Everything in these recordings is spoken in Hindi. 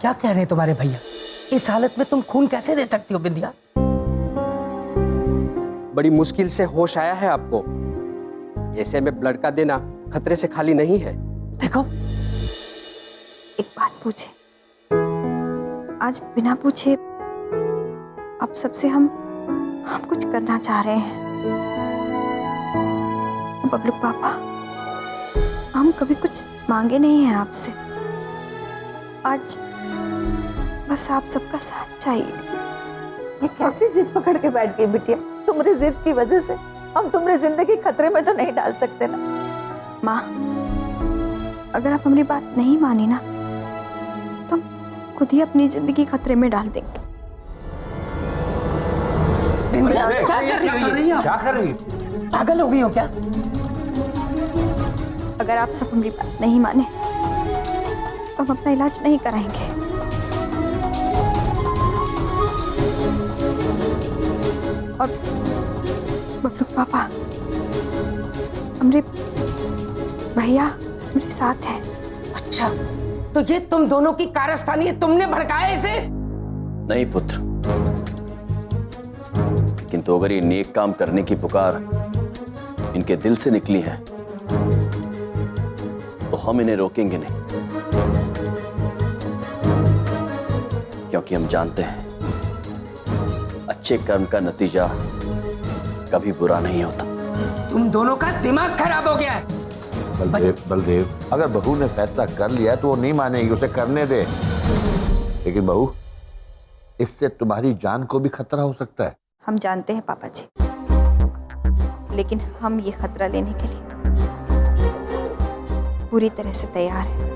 क्या कह रहे हैं तुम्हारे भैया? इस हालत में तुम खून कैसे दे सकती हो बिंदिया? बड़ी मुश्किल से होश आया है आपको। ऐसे में ब्लड का देना खतरे से खाली नहीं है। देखो, एक बात पूछे, आज बिना पूछे अब सबसे हम कुछ करना चाह रहे हैं। बबलू पापा, हम कभी कुछ मांगे नहीं हैं आपसे। आज बस आप सबका साथ चाहिए। ये कैसी जिद पकड़ के बैठ गई बिटिया? तुम्हारी जिद की वजह से हम तुम्हारी जिंदगी खतरे में तो नहीं डाल सकते ना। माँ, अगर आप हमारी बात नहीं मानी ना तो हम खुद ही अपनी जिंदगी खतरे में डाल देंगे। क्या कर रही? पागल हो गई हो क्या? अगर आप सब हमारी बात नहीं माने तो हम अपना इलाज नहीं कराएंगे। और बबलू पापा, हमारे भैया मेरे साथ है। अच्छा, तो ये तुम दोनों की कारस्तानी है? तुमने भड़काया इसे? नहीं पुत्र, किंतु अगर ये नेक काम करने की पुकार इनके दिल से निकली है तो हम इन्हें रोकेंगे नहीं, क्योंकि हम जानते हैं अच्छे कर्म का नतीजा कभी बुरा नहीं होता। तुम दोनों का दिमाग खराब हो गया है। बलदेव, अगर बहू ने फैसला कर लिया तो वो नहीं मानेगी, उसे करने दे। लेकिन बहू, इससे तुम्हारी जान को भी खतरा हो सकता है। हम जानते हैं पापा जी, लेकिन हम ये खतरा लेने के लिए पूरी तरह से तैयार हैं।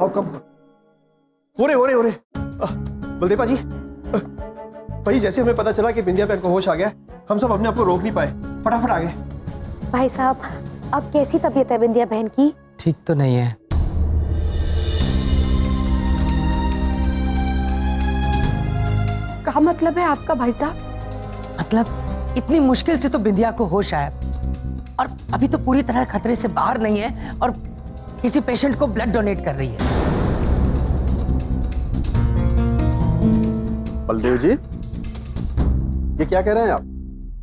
आओ कम। ओरे ओरे ओरे, बलदेव पाजी, भाई जैसे हमें पता चला कि बिंदिया बहन को होश आ गया, हम सब अपने आप को रोक नहीं पाए, फटाफट आ गए। भाई साहब, अब कैसी तबीयत है बिंदिया बहन की? ठीक तो नहीं है। क्या मतलब है आपका भाई साहब? मतलब इतनी मुश्किल से तो बिंदिया को होश आया और अभी तो पूरी तरह खतरे से बाहर नहीं है और किसी पेशेंट को ब्लड डोनेट कर रही है। बलदेव जी, ये क्या कह रहे हैं आप?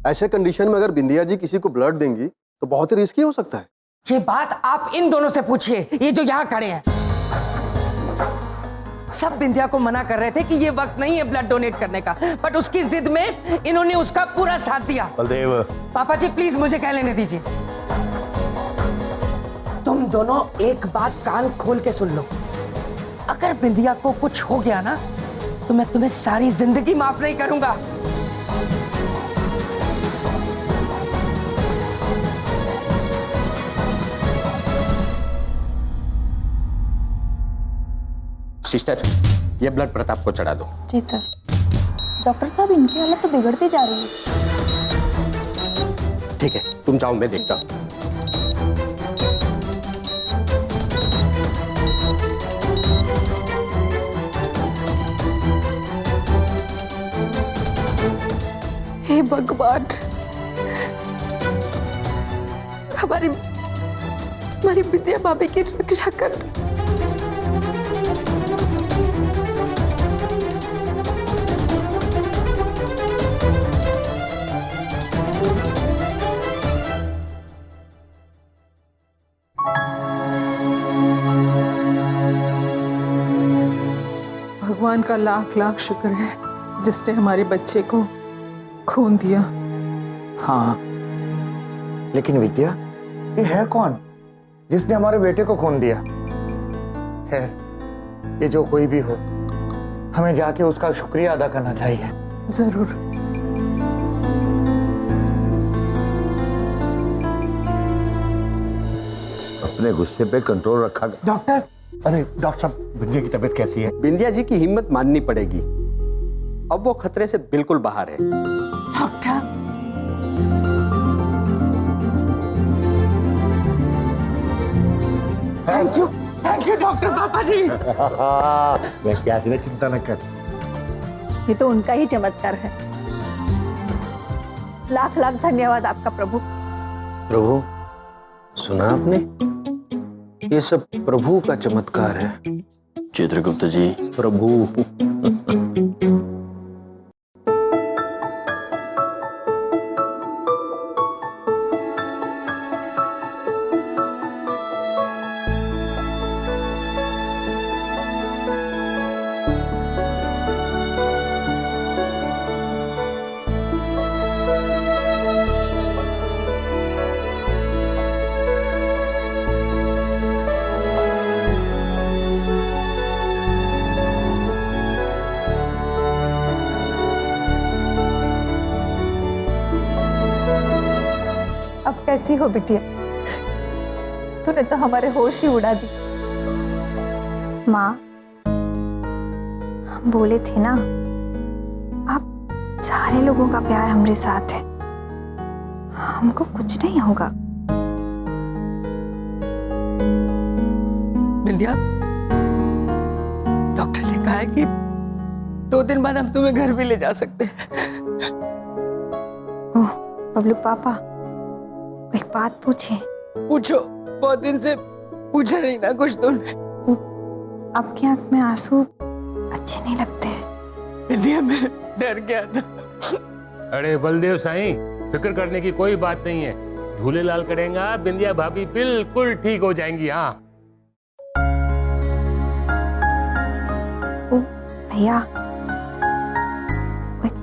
ऐसे कंडीशन में अगर बिंदिया जी किसी को ब्लड देंगी तो बहुत ही रिस्की हो सकता है। ये बात आप इन दोनों से पूछिए, ये जो यहाँ खड़े हैं। सब बिंदिया को मना कर रहे थे कि ये वक्त नहीं है ब्लड डोनेट करने का, बट उसकी जिद में इन्होंने उसका पूरा साथ दिया। बलदेव, पापा जी प्लीज मुझे कह लेने दीजिए। तुम दोनों एक बात कान खोल के सुन लो, अगर बिंदिया को कुछ हो गया ना तो मैं तुम्हें सारी जिंदगी माफ नहीं करूंगा। सिस्टर, ये ब्लड प्रताप को चढ़ा दो। जी सर। डॉक्टर साहब, इनकी हालत तो बिगड़ती जा रही है। ठीक है, तुम जाओ, मैं देखता हूं। हे भगवान, हमारी बिंदिया भाभी की रक्षा कर। भगवान का लाख लाख शुक्र है जिसने हमारे बच्चे को खून दिया। हाँ, लेकिन विद्या, ये है कौन जिसने हमारे बेटे को खून दिया? खैर, ये जो कोई भी हो, हमें जाके उसका शुक्रिया अदा करना चाहिए। जरूर। अपने गुस्से पे कंट्रोल रखा। डॉक्टर, अरे डॉक्टर साहब, बिंदिया की तबीयत कैसी है? बिंदिया जी की हिम्मत माननी पड़ेगी, अब वो खतरे से बिल्कुल बाहर है। डॉक्टर, थैंक यू डॉक्टर पापा जी। मैं क्या चिंता न कर। ये तो उनका ही चमत्कार है। लाख लाख धन्यवाद आपका प्रभु। प्रभु, सुना आपने? ये सब प्रभु का चमत्कार है। चित्रगुप्त जी, प्रभु। अब कैसी हो बिटिया? तूने तो हमारे होश ही उड़ा दी। माँ, हम बोले थे ना, आप सारे लोगों का प्यार हमारे साथ है, हमको कुछ नहीं होगा। बिंदिया, डॉक्टर ने कहा है कि 2 दिन बाद हम तुम्हें घर भी ले जा सकते हैं। ओह बबलू पापा, एक बात पूछे? पूछो, बहुत दिन से पूछा नहीं ना कुछ तुमने। आपकी आंख में आंसू अच्छे नहीं लगते हैं। बिंदिया, मैं डर गया था। अरे बलदेव साईं, फिक्र करने की कोई बात नहीं है। झूलेलाल करेगा, बिंदिया भाभी बिल्कुल ठीक हो जाएंगी। हाँ भैया, एक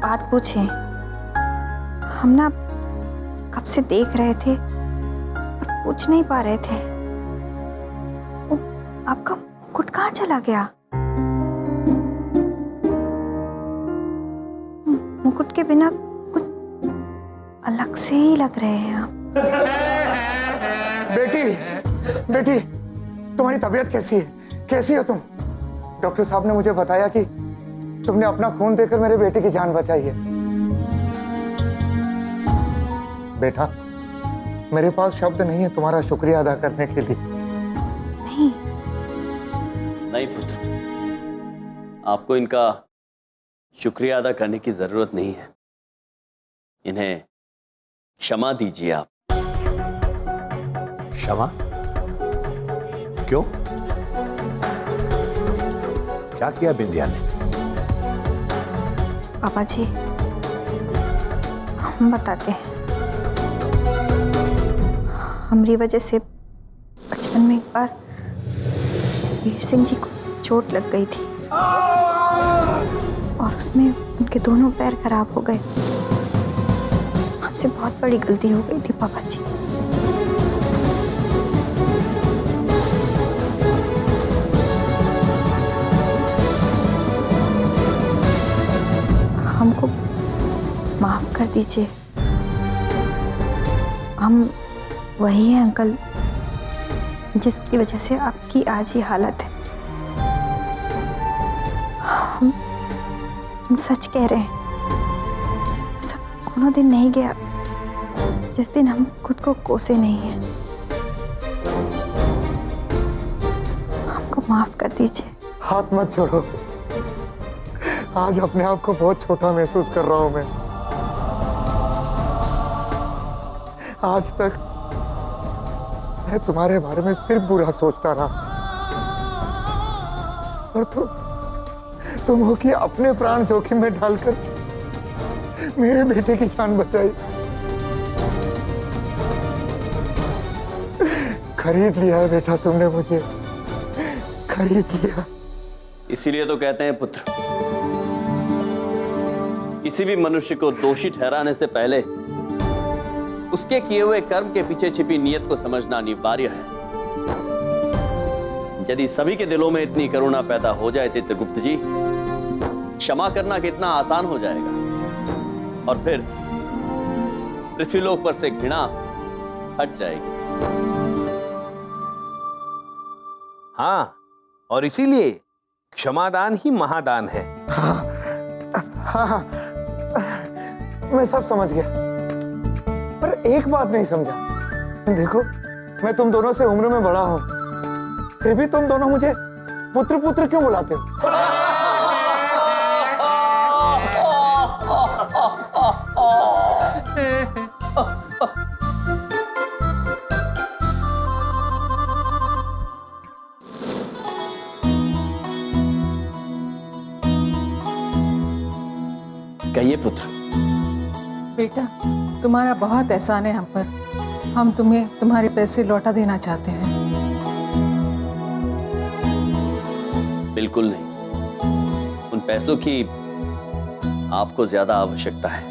बात पूछे? हम ना कब से देख रहे थे और पूछ नहीं पा रहे थे, आपका मुकुट कहाँ चला गया? मुकुट के बिना कुछ अलग से ही लग रहे हैं आप। बेटी, तुम्हारी तबीयत कैसी है? कैसी हो तुम? डॉक्टर साहब ने मुझे बताया कि तुमने अपना खून देकर मेरे बेटे की जान बचाई है। बेटा, मेरे पास शब्द नहीं है तुम्हारा शुक्रिया अदा करने के लिए। नहीं पुत्र, आपको इनका शुक्रिया अदा करने की जरूरत नहीं है। इन्हें क्षमा दीजिए आप। क्षमा? क्यों? क्या किया बिंदिया ने? पापा जी, हम बताते हैं। हमारी वजह से बचपन में एक बार वीर सिंह जी को चोट लग गई थी और उसमें उनके दोनों पैर खराब हो गए। हमसे बहुत बड़ी गलती हो गई थी पापा जी। हमको माफ कर दीजिए। हम वही है अंकल जिसकी वजह से आपकी आज ये हालत है। हम सच कह रहे हैं। ऐसा कोनो दिन नहीं गया जिस दिन हम खुद को कोसे नहीं हैं। हमको माफ कर दीजिए। हाथ मत छोड़ो। आज अपने आप को बहुत छोटा महसूस कर रहा हूं मैं। आज तक मैं तुम्हारे बारे में सिर्फ बुरा सोचता रहा और तुम हो कि अपने प्राण जोखिम में डालकर मेरे बेटे की जान बचाई। खरीद लिया है बेटा तुमने मुझे, खरीद लिया। इसीलिए तो कहते हैं पुत्र, किसी भी मनुष्य को दोषी ठहराने से पहले उसके किए हुए कर्म के पीछे छिपी नीयत को समझना अनिवार्य है। यदि सभी के दिलों में इतनी करुणा पैदा हो जाए चित्रगुप्त जी, क्षमा करना कितना आसान हो जाएगा और फिर पृथ्वीलोक पर से घृणा हट जाएगी। हाँ, और इसीलिए क्षमादान ही महादान है। हाँ हाँ हाँ, मैं सब समझ गया, पर एक बात नहीं समझा। देखो, मैं तुम दोनों से उम्र में बड़ा हूं, फिर भी तुम दोनों मुझे पुत्र पुत्र क्यों बुलाते हो? कहिए पुत्र। बेटा, तुम्हारा बहुत एहसान है हम पर। हम तुम्हें तुम्हारे पैसे लौटा देना चाहते हैं। बिल्कुल नहीं, उन पैसों की आपको ज्यादा आवश्यकता है,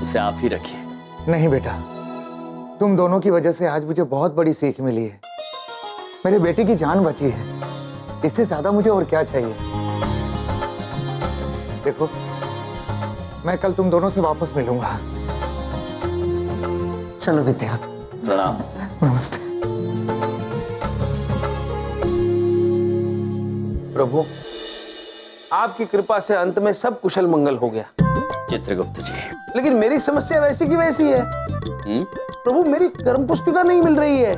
उसे आप ही रखिए। नहीं बेटा, तुम दोनों की वजह से आज मुझे बहुत बड़ी सीख मिली है। मेरे बेटे की जान बची है, इससे ज्यादा मुझे और क्या चाहिए। देखो, मैं कल तुम दोनों से वापस मिलूंगा। चलो विद्या। प्रणाम। नमस्ते। प्रभु, आपकी कृपा से अंत में सब कुशल मंगल हो गया। चित्रगुप्त जी। लेकिन मेरी समस्या वैसी की वैसी है। प्रभु, मेरी कर्म पुस्तिका नहीं मिल रही है।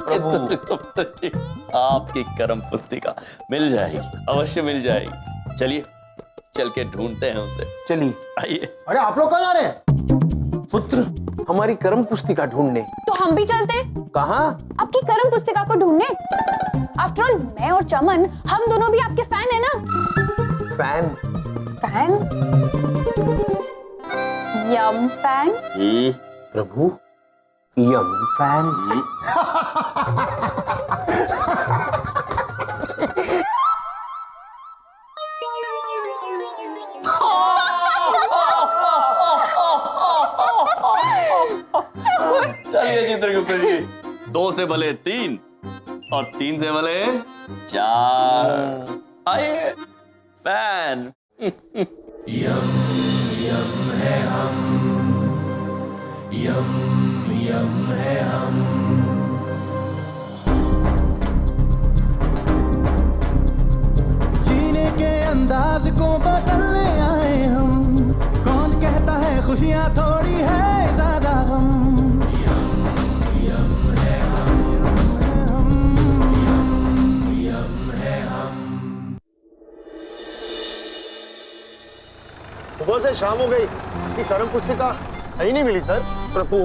चित्रगुप्त जी, आपकी कर्म पुस्तिका मिल जाएगी, अवश्य मिल जाएगी। चलिए, चल के ढूंढते हैं उसे। चलिए। आइए। अरे आप लोग कहाँ जा रहे हैं? पुत्र, हमारी कर्म पुस्तिका ढूंढने। तो हम भी चलते। कहाँ? आपकी कर्म पुस्तिका को ढूंढने। आफ्टर ऑल मैं और चमन, हम दोनों भी आपके फैन है ना। फैन? फैन? यम फैन? प्रभु, यम फैन? चलिए चित्रगुप्त जी, 2 से भले 3 और 3 से भले 4। आइए फैन। यम यम है हम, यम यम है हम। जीने के अंदाज को बदलने आए हम। कौन कहता है खुशियां थोड़ी है ज्यादा गम। सुबह से शाम हो गई कि कर्म पुस्तिका कहीं नहीं मिली सर। प्रभु,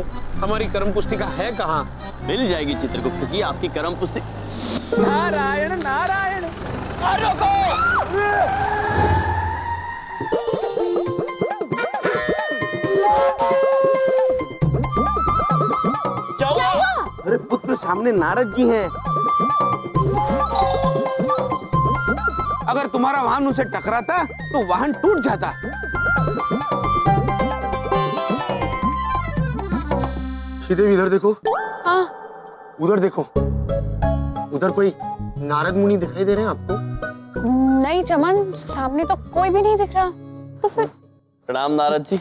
हमारी कर्म पुस्तिका है कहाँ? मिल जाएगी चित्रगुप्त जी, आपकी कर्म पुस्तिका। नारायण नारायण। रुको। क्या हुआ? अरे पुत्र, सामने नारद जी हैं। अगर तुम्हारा वाहन उनसे टकराता तो वाहन टूट जाता। श्रीदेवी, इधर देखो। हाँ। उधर देखो, उधर कोई नारद मुनि दिखाई दे रहे हैं आपको? नहीं चमन, सामने तो कोई भी नहीं दिख रहा। तो फिर? प्रणाम नारद जी।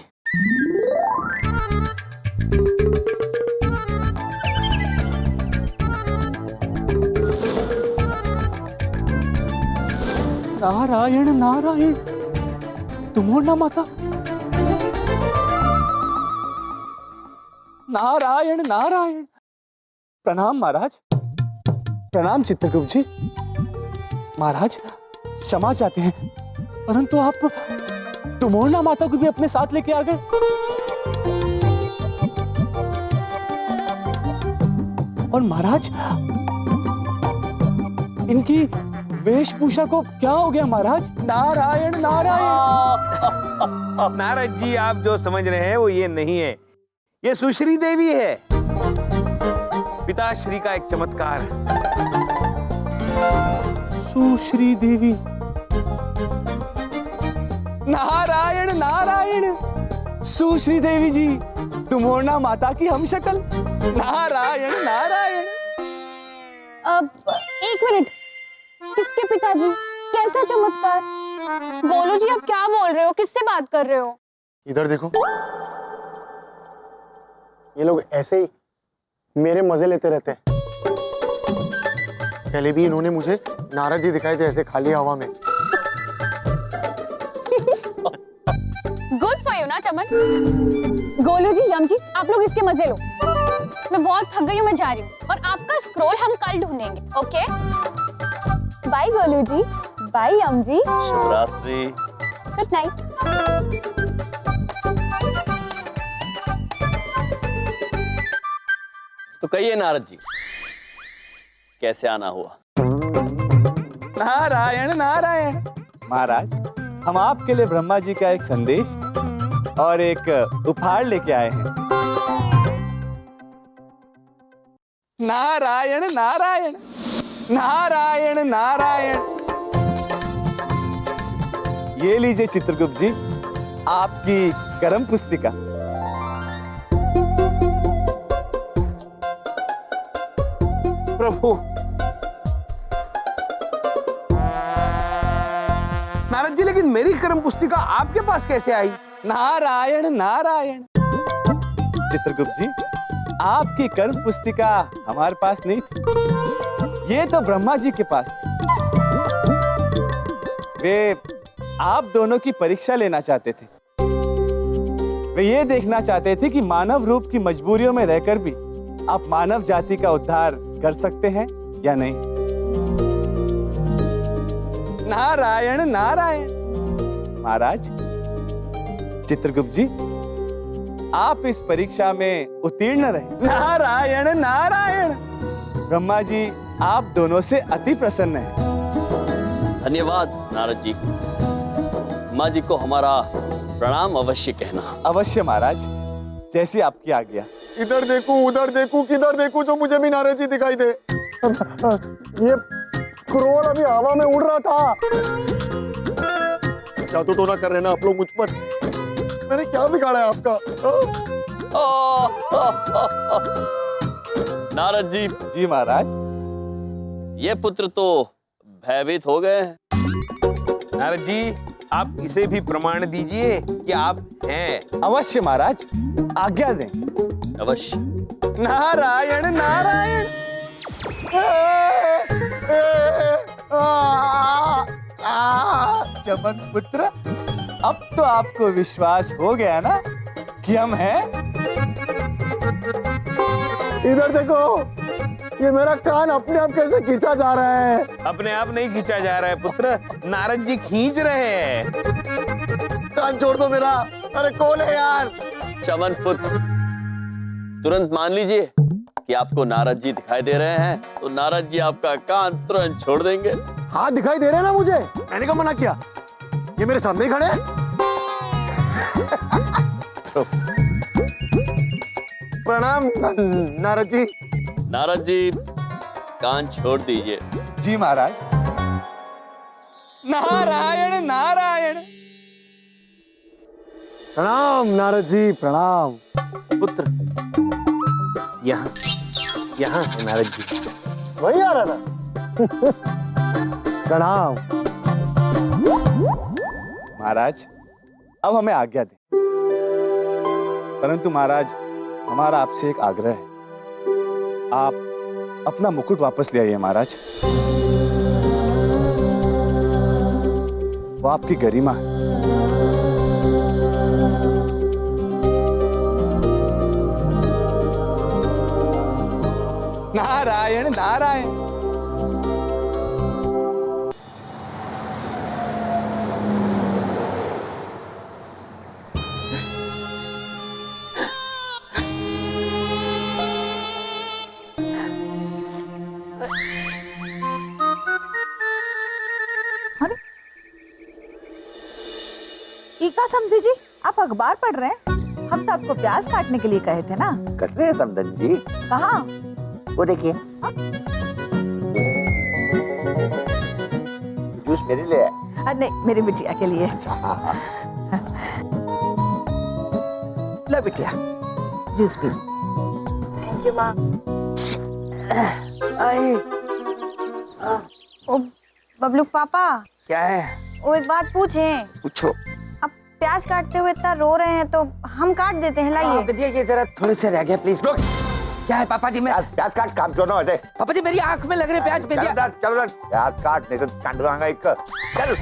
नारायण नारायण, तुम हो ना माता? नारायण नारायण। प्रणाम महाराज। प्रणाम चित्रगुप्त जी। महाराज, क्षमा चाहते हैं, परंतु आप तुमोरना माता को भी अपने साथ लेके आ गए। और महाराज, इनकी वेशभूषा को क्या हो गया महाराज? नारायण नारायण। नारद जी, आप जो समझ रहे हैं वो ये नहीं है, ये सुश्री देवी है, पिताश्री का एक चमत्कार। सुश्री देवी। नारायण नारायण। सुश्री देवी जी, तुमोरना माता की हम शक्ल। नारायण नारायण। अब 1 मिनट, किसके पिताजी? कैसा चमत्कार? गोलू जी, आप क्या बोल रहे हो? किससे बात कर रहे हो? इधर देखो, ये लोग ऐसे ही मेरे मजे लेते रहते हैं। पहले भी इन्होंने मुझे नारद जी दिखाए थे ऐसे खाली हवा में। गुड फॉर यू ना चमन। गोलू जी, यम जी, आप लोग इसके मजे लो। मैं बहुत थक गई हूँ, मैं जा रही हूँ। और आपका स्क्रोल हम कल ढूंढेंगे, ओके? बाय गोलू जी, बाय यम जी, शुभ रात्रि। Good night. तो कहिए नारद जी, कैसे आना हुआ? नारायण नारायण। महाराज, हम आपके लिए ब्रह्मा जी का एक संदेश और एक उपहार लेके आए हैं। नारायण नारायण नारायण नारायण। ये लीजिए चित्रगुप्त जी, आपकी कर्म पुस्तिका। प्रभु, नारद जी, लेकिन मेरी कर्म पुस्तिका आपके पास कैसे आई? नारायण नारायण। चित्रगुप्त जी, आपकी कर्म पुस्तिका हमारे पास नहीं थी, ये तो ब्रह्मा जी के पास थी। वे आप दोनों की परीक्षा लेना चाहते थे। वे ये देखना चाहते थे कि मानव रूप की मजबूरियों में रहकर भी आप मानव जाति का उद्धार कर सकते हैं या नहीं। नारायण नारायण। महाराज, चित्रगुप्त जी, आप इस परीक्षा में उत्तीर्ण रहे। नारायण नारायण। ब्रह्मा जी आप दोनों से अति प्रसन्न हैं। धन्यवाद नारद जी। माँ जी को हमारा प्रणाम अवश्य कहना। अवश्य महाराज, जैसी आपकी आज्ञा। इधर देखूं उधर देखूं किधर देखूं, जो मुझे भी नारद जी दिखाई दे। ये स्क्रोल अभी हवा में उड़ रहा था। जादू टोना कर रहे ना आप लोग मुझ पर। मैंने क्या बिगाड़ा है आपका? नारद जी। जी महाराज। ये पुत्र तो भयभीत हो गए हैं। नारद जी, आप इसे भी प्रमाण दीजिए कि आप हैं। अवश्य महाराज, आज्ञा दें। अवश्य। नारायण नारायण। चमन पुत्र, अब तो आपको विश्वास हो गया ना कि हम हैं? इधर देखो, ये मेरा कान अपने आप कैसे खींचा जा रहा है। अपने आप नहीं खींचा जा रहा है पुत्र, नारद जी खींच रहे हैं। कान छोड़ दो मेरा। अरे कौन है यार? चमन पुत्र, तुरंत मान लीजिए कि आपको नारद जी दिखाई दे रहे हैं, तो नारद जी आपका कान तुरंत छोड़ देंगे। हाँ, दिखाई दे रहे हैं ना मुझे। मैंने कब मना किया? ये मेरे सामने ही खड़े हैं। प्रणाम नारद जी। नारद जी, कान छोड़ दीजिए। जी महाराज। नारायण नारायण। प्रणाम नारद जी, प्रणाम। पुत्र, यहाँ यहाँ है नारद जी। वही आ रहा था। प्रणाम महाराज। अब हमें आज्ञा दें। परंतु महाराज, हमारा आपसे एक आग्रह है। आप अपना मुकुट वापस ले आइए महाराज। वो आपकी गरिमा है। नारायण नारायण। ईका समधी जी, आप अखबार पढ़ रहे हैं? हम तो आपको प्याज काटने के लिए कहे थे ना। कसरे समदन जी? कहाँ? वो देखिए, जूस मेरे लिए है। नहीं, मेरी बिटिया के लिए। लो बिटिया, जूस पी। थैंक यू माँ। ओ बबलू पापा। क्या है? वो एक बात पूछे। पूछो। अब प्याज काटते हुए इतना रो रहे हैं तो हम काट देते हैं। लाइए। विद्या, ये जरा थोड़े से रह गया प्लीज। क्या है पापा जी? मैं प्याज प्याज काट, काम क्यों ना हो जाए। पापा जी मेरी आंख में लग रहे प्याज। चल बिंदिया चल प्याज काट, नहीं तो चंड दूंगा एक। चल।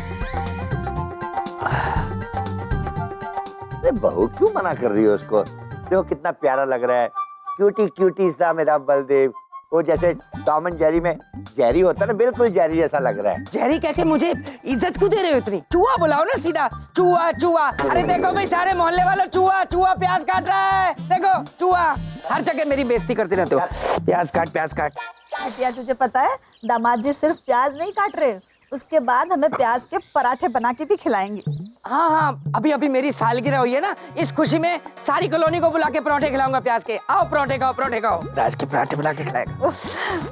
अरे बहू क्यों मना कर रही हो उसको? देखो कितना प्यारा लग रहा है, क्यूटी क्यूटी सा मेरा बलदेव। वो जैसे टॉम एंड जेरी में जेरी होता है ना, बिल्कुल जेरी जैसा लग रहा है। जेरी कह के मुझे इज्जत क्यों दे रहे हो इतनी? चूहा बुलाओ ना सीधा, चूहा चूहा। अरे देखो भाई सारे मोहल्ले वालों, चूहा चूहा प्याज काट रहा है, देखो चूहा। हर जगह मेरी बेइज्जती करते रहते हो। प्याज काट प्याज काट। बिटिया तुझे पता है दामाद जी सिर्फ प्याज नहीं काट रहे, उसके बाद हमें प्याज के पराठे बना के भी खिलाएंगे। हाँ हाँ, अभी अभी मेरी सालगिरह हुई है ना, इस खुशी में सारी कॉलोनी को बुला के पराठे खिलाऊंगा प्याज के। आओ पराठे खाओ, पराठे खाओ। प्याज के पराठे बुला के खिलाएगा।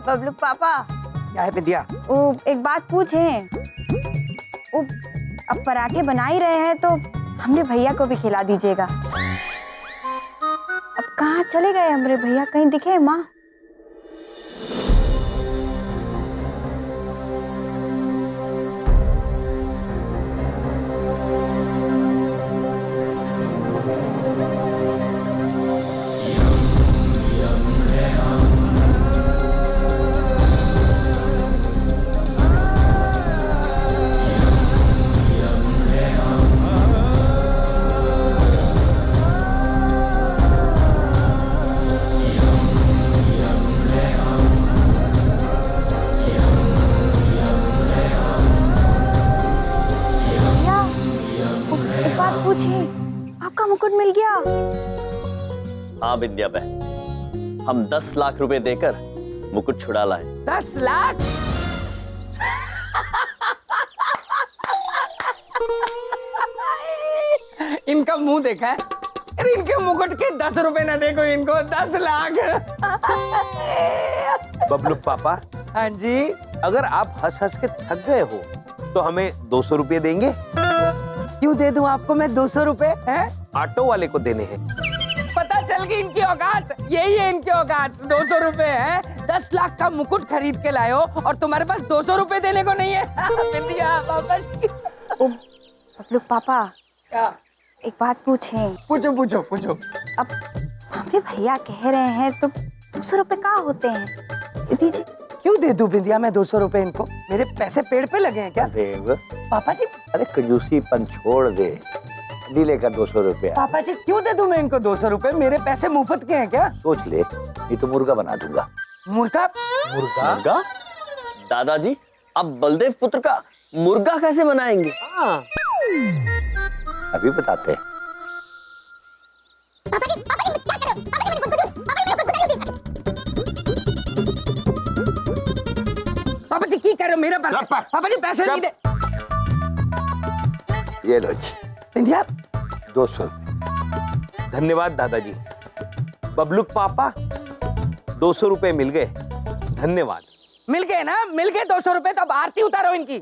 बबलू पापा, क्या है बिंदिया? वो एक बात पूछे, वो अब पराठे बना ही रहे हैं तो हमरे भैया को भी खिला दीजिएगा। अब कहाँ चले गए हमरे भैया? कहीं दिखे माँ? आपका मुकुट मिल गया। हाँ विद्या बहन, हम 10 लाख रुपए देकर मुकुट छुड़ा लाए। 10 लाख? इनका मुंह देखा है? अरे इनके मुकुट के 10 रुपए ना देखो इनको, 10 लाख। बबलू पापा, हाँ जी। अगर आप हंस हंस के थक गए हो तो हमें 200 रुपये देंगे? क्यों दे दूं आपको मैं 200 रुपए? हैं? ऑटो वाले को देने हैं। पता चल गई इनकी औकात, यही है इनकी औकात। 200 रुपए है, 10 लाख का मुकुट खरीद के लाए हो और तुम्हारे पास 200 रुपए देने को नहीं है। बिंदिया वापस। बबलू पापा, क्या? एक बात पूछें? पूछो पूछो पूछो। अब हमारे भैया कह रहे हैं तो 200 रुपए कहाँ होते हैं? दे दीजिए। क्यों दे दूं बिंदिया मैं 200 रुपए इनको? मेरे पैसे पेड़ पे लगे हैं क्या? देव, पापा जी। अरे कंजूसीपन छोड़ दे, दिले का 200 रुपया। पापा जी क्यों दे दूं मैं इनको 200 रुपए? मेरे पैसे मुफ्त के हैं क्या? सोच ले, नहीं तो मुर्गा बना दूंगा। मुर्गा? मुर्गा? दादाजी, आप बलदेव पुत्र का मुर्गा कैसे बनाएंगे? अभी बताते हैं। पापा जी की कह रहे हो? मेरा पैसे? पापा जी पैसे नहीं दे। ये लो जी। बिंदिया 200 रुपये। धन्यवाद दादाजी। बबलू पापा, 200 रुपए मिल गए, धन्यवाद। मिल गए ना? मिल गए 200 रुपए, तो अब आरती उतारो इनकी।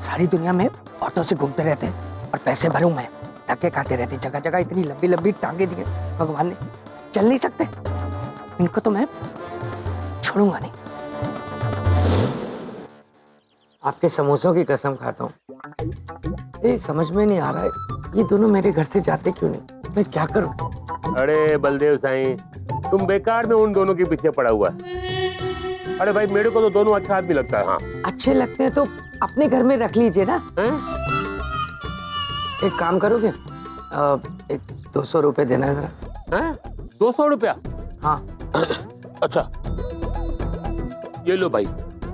सारी दुनिया में ऑटो से घूमते रहते हैं और पैसे भरूं मैं, धक्के खाते रहते, जगह जगह इतनी लंबी लंबी टांगे दिए भगवान ने, चल नहीं सकते। इनको तो मैं छोड़ूंगा नहीं। आपके समोसों की कसम खाता हूँ, ये समझ में नहीं आ रहा है ये दोनों मेरे घर से जाते क्यों नहीं? मैं क्या करूं? अरे बलदेव साईं, तुम बेकार में उन दोनों के पीछे पड़ा हुआ है। अरे भाई मेरे को तो दोनों अच्छा आदमी लगता है। हाँ अच्छे लगते हैं तो अपने घर में रख लीजिए ना। एक काम करोगे, एक 200 रुपए देना जरा। 200 रुपया? हाँ। अच्छा ये लो भाई,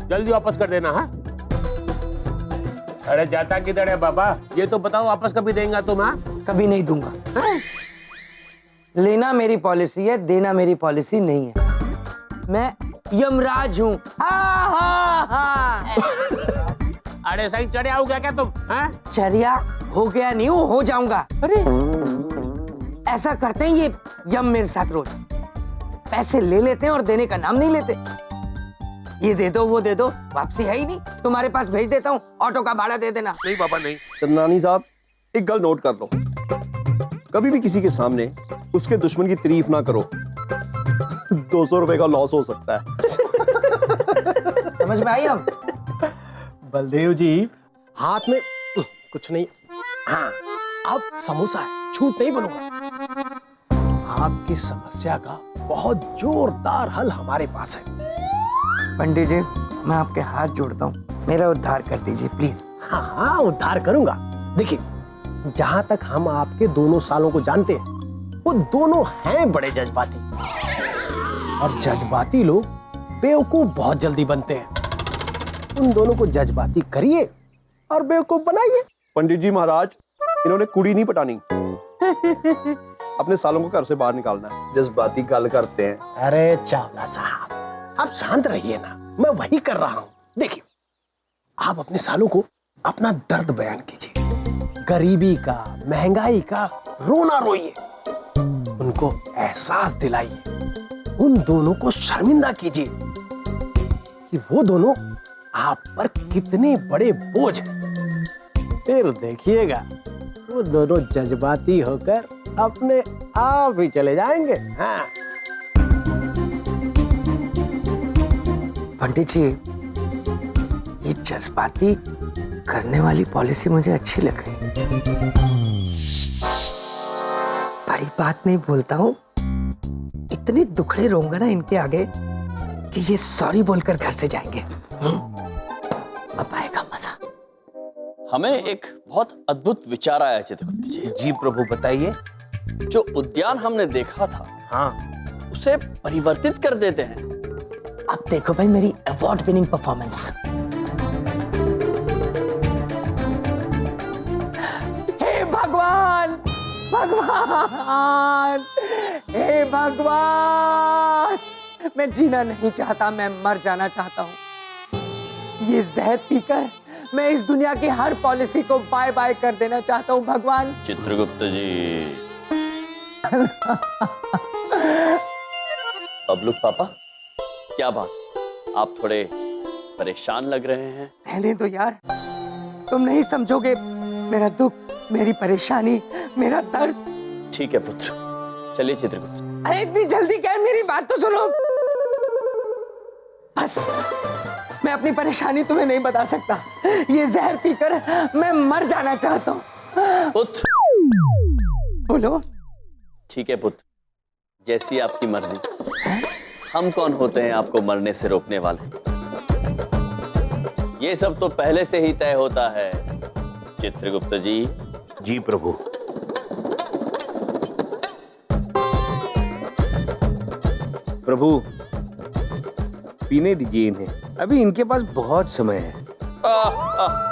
जल्दी वापस कर देना। हाँ अरे जाता किधर है बाबा, ये तो बताओ वापस कभी देंगे तुम? हाँ कभी नहीं दूंगा। लेना मेरी पॉलिसी है, देना मेरी पॉलिसी नहीं है। मैं यमराज हूँ। अरे सही चढ़े आओ क्या तुम? चरिया हो गया नहीं हूँ, हो जाऊंगा। अरे ऐसा करते हैं ये यम मेरे साथ रोज, पैसे ले लेते हैं और देने का नाम नहीं लेते। ये दे दो वो दे दो, वापसी है ही नहीं। तुम्हारे पास भेज देता हूँ, ऑटो का भाड़ा दे देना। नहीं पापा नहीं। चंदनानी साहब, एक गल नोट कर लो, कभी भी किसी के सामने उसके दुश्मन की तारीफ ना करो, 200 रुपए का लॉस हो सकता है। समझ में आई? हम बलदेव जी, हाथ में कुछ नहीं। हाँ, अब समोसा है, झूठ नहीं बोलूंगा। आपकी समस्या का बहुत जोरदार हल हमारे पास है। पंडित जी, मैं आपके हाथ जोड़ता हूँ, मेरा उद्धार कर दीजिए प्लीज। हाँ हाँ, उद्धार करूंगा। देखिए, जहां तक हम आपके दोनों सालों को जानते हैं, वो दोनों हैं बड़े जज्बाती, और जज्बाती लोग बेवकूफ बहुत जल्दी बनते हैं। उन दोनों को जज्बाती करिए और बेवकूफ बनाइए। पंडित जी महाराज, इन्होंने कुड़ी नहीं पटानी, अपने सालों को घर से बाहर निकालना है। जज्बाती गल करते हैं। अरे चावला साहब, आप शांत रहिए ना, मैं वही कर रहा हूं। देखिए, आप अपने सालों को अपना दर्द बयान कीजिए, गरीबी का, महंगाई का रोना रोइए, उनको एहसास दिलाइए, उन दोनों को शर्मिंदा कीजिए कि वो दोनों आप पर कितने बड़े बोझ हैं। फिर देखिएगा, वो दोनों जज्बाती होकर अपने आप ही चले जाएंगे। हाँ। पंडित जी, ये जज्बाती करने वाली पॉलिसी मुझे अच्छी लग रही है। बड़ी बात नहीं बोलता हूँ, इतने दुखड़े रहूंगा ना इनके आगे कि ये सॉरी बोलकर घर से जाएंगे। अब आएगा मजा। हमें एक बहुत अद्भुत विचार आया चित्रगुप्त जी। जी प्रभु, बताइए। जो उद्यान हमने देखा था, हाँ, उसे परिवर्तित कर देते हैं। अब देखो भाई मेरी अवार्ड विनिंग परफॉर्मेंस। हे भगवान, भगवान, हे भगवान, मैं जीना नहीं चाहता, मैं मर जाना चाहता हूँ। ये जहर पीकर मैं इस दुनिया की हर पॉलिसी को बाय बाय कर देना चाहता हूँ भगवान। चित्रगुप्त जी। बबलू पापा, क्या बात, आप थोड़े परेशान लग रहे हैं। रहने दो यार, तुम नहीं समझोगे मेरा दुख, मेरी परेशानी, मेरा दर्द। ठीक है पुत्र, चलिए चित्रगुप्त। अरे इतनी जल्दी क्या है, मेरी बात तो सुनो। बस, मैं अपनी परेशानी तुम्हें नहीं बता सकता। ये जहर पीकर मैं मर जाना चाहता हूँ। पुत्र, बोलो। ठीक है पुत्र, जैसी आपकी मर्जी। हम कौन होते हैं आपको मरने से रोकने वाले? ये सब तो पहले से ही तय होता है चित्रगुप्त जी। जी प्रभु। प्रभु, पीने दीजिए इन्हें, अभी इनके पास बहुत समय है।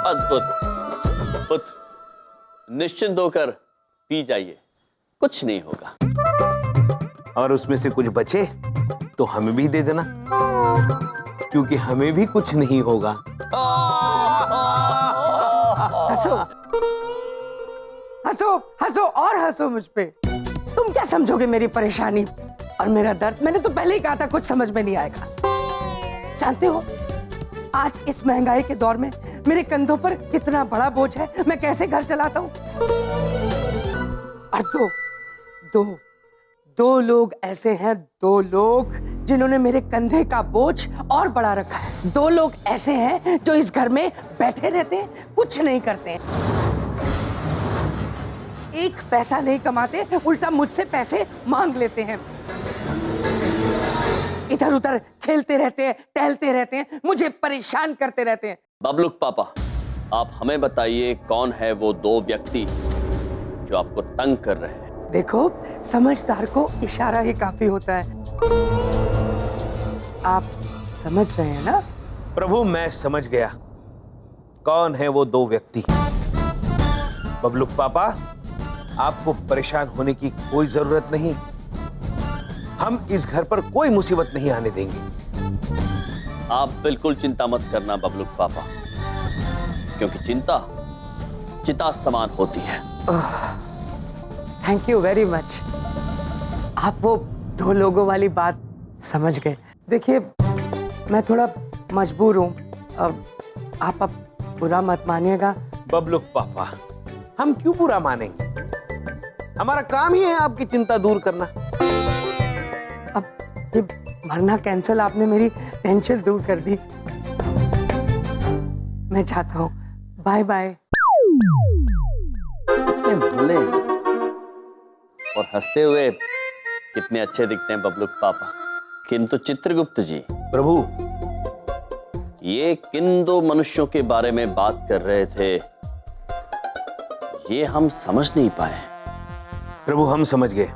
अद्भुत। पुत्र, निश्चिंत होकर पी जाइए, कुछ नहीं होगा। और उसमें से कुछ बचे तो हमें भी दे देना, क्योंकि हमें भी कुछ नहीं होगा। हंसो, हंसो, हंसो और हंसो मुझ पे। तुम क्या समझोगे मेरी परेशानी और मेरा दर्द? मैंने तो पहले ही कहा था कुछ समझ में नहीं आएगा। जानते हो, आज इस महंगाई के दौर में मेरे कंधों पर कितना बड़ा बोझ है, मैं कैसे घर चलाता हूँ। और दो लोग ऐसे हैं, दो लोग जिन्होंने मेरे कंधे का बोझ और बढ़ा रखा है। दो लोग ऐसे हैं जो इस घर में बैठे रहते हैं, कुछ नहीं करते हैं, एक पैसा नहीं कमाते, उल्टा मुझसे पैसे मांग लेते हैं, इधर उधर खेलते रहते हैं, टहलते रहते हैं, मुझे परेशान करते रहते हैं। बबलूक पापा, आप हमें बताइए कौन है वो दो व्यक्ति जो आपको तंग कर रहे हैं? देखो, समझदार को इशारा ही काफी होता है। आप समझ रहे हैं ना? प्रभु, मैं समझ गया कौन है वो दो व्यक्ति। बबलूक पापा, आपको परेशान होने की कोई जरूरत नहीं, हम इस घर पर कोई मुसीबत नहीं आने देंगे। आप बिल्कुल चिंता मत करना बबलूक पापा, क्योंकि चिंता चिता समान होती है। Thank you very much. आप वो दो लोगों वाली बात समझ गए। देखिए, मैं थोड़ा मजबूर हूँ, आप अब बुरा मत मानिएगा। बबलूक पापा, हम क्यों बुरा मानेंगे? हमारा काम ही है आपकी चिंता दूर करना। अब ये मरना कैंसिल, आपने मेरी टेंशन दूर कर दी। मैं जाता हूँ, बाय बाय। भले और हंसते हुए कितने अच्छे दिखते हैं बबलू पापा। किंतु चित्रगुप्त जी, प्रभु, ये किन दो मनुष्यों के बारे में बात कर रहे थे, ये हम समझ नहीं पाए। प्रभु हम समझ गए।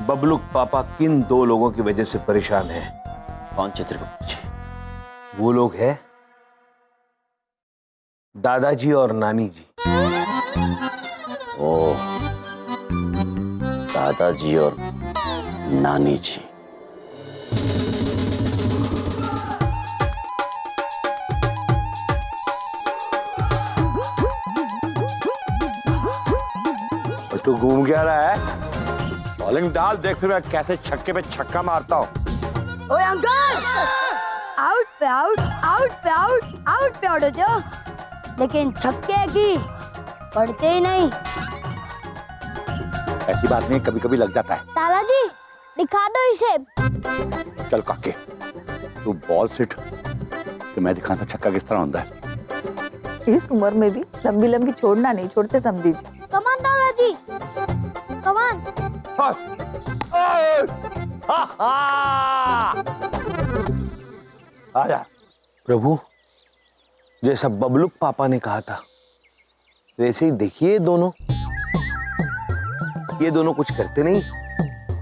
बबलू पापा किन दो लोगों की वजह से परेशान है। कौन चित्रगुप्त जी? वो लोग हैं दादाजी और नानी जी। ओह, दादाजी और नानी जी। और तू घूम क्या रहा है? बॉलिंग डाल, देख फिर मैं कैसे छक्के पे छक्का मारता हूँ। ओए अंकल, आउट पे आउट, आउट पे आउट, आउट पे आउट हो जाओ, लेकिन छक्के की पड़ते ही नहीं। ऐसी बात नहीं, कभी कभी लग जाता है। दादाजी दिखा दो इसे। चल काके, तू बॉल सिट, तो मैं दिखाता छक्का किस तरह होता है। इस उम्र में भी लंबी लंबी छोड़ना नहीं छोड़ते समझी जी। कमान दादाजी, कमान। आजा। प्रभु, जैसा बबलू पापा ने कहा था वैसे ही देखिए ये दोनों कुछ करते नहीं,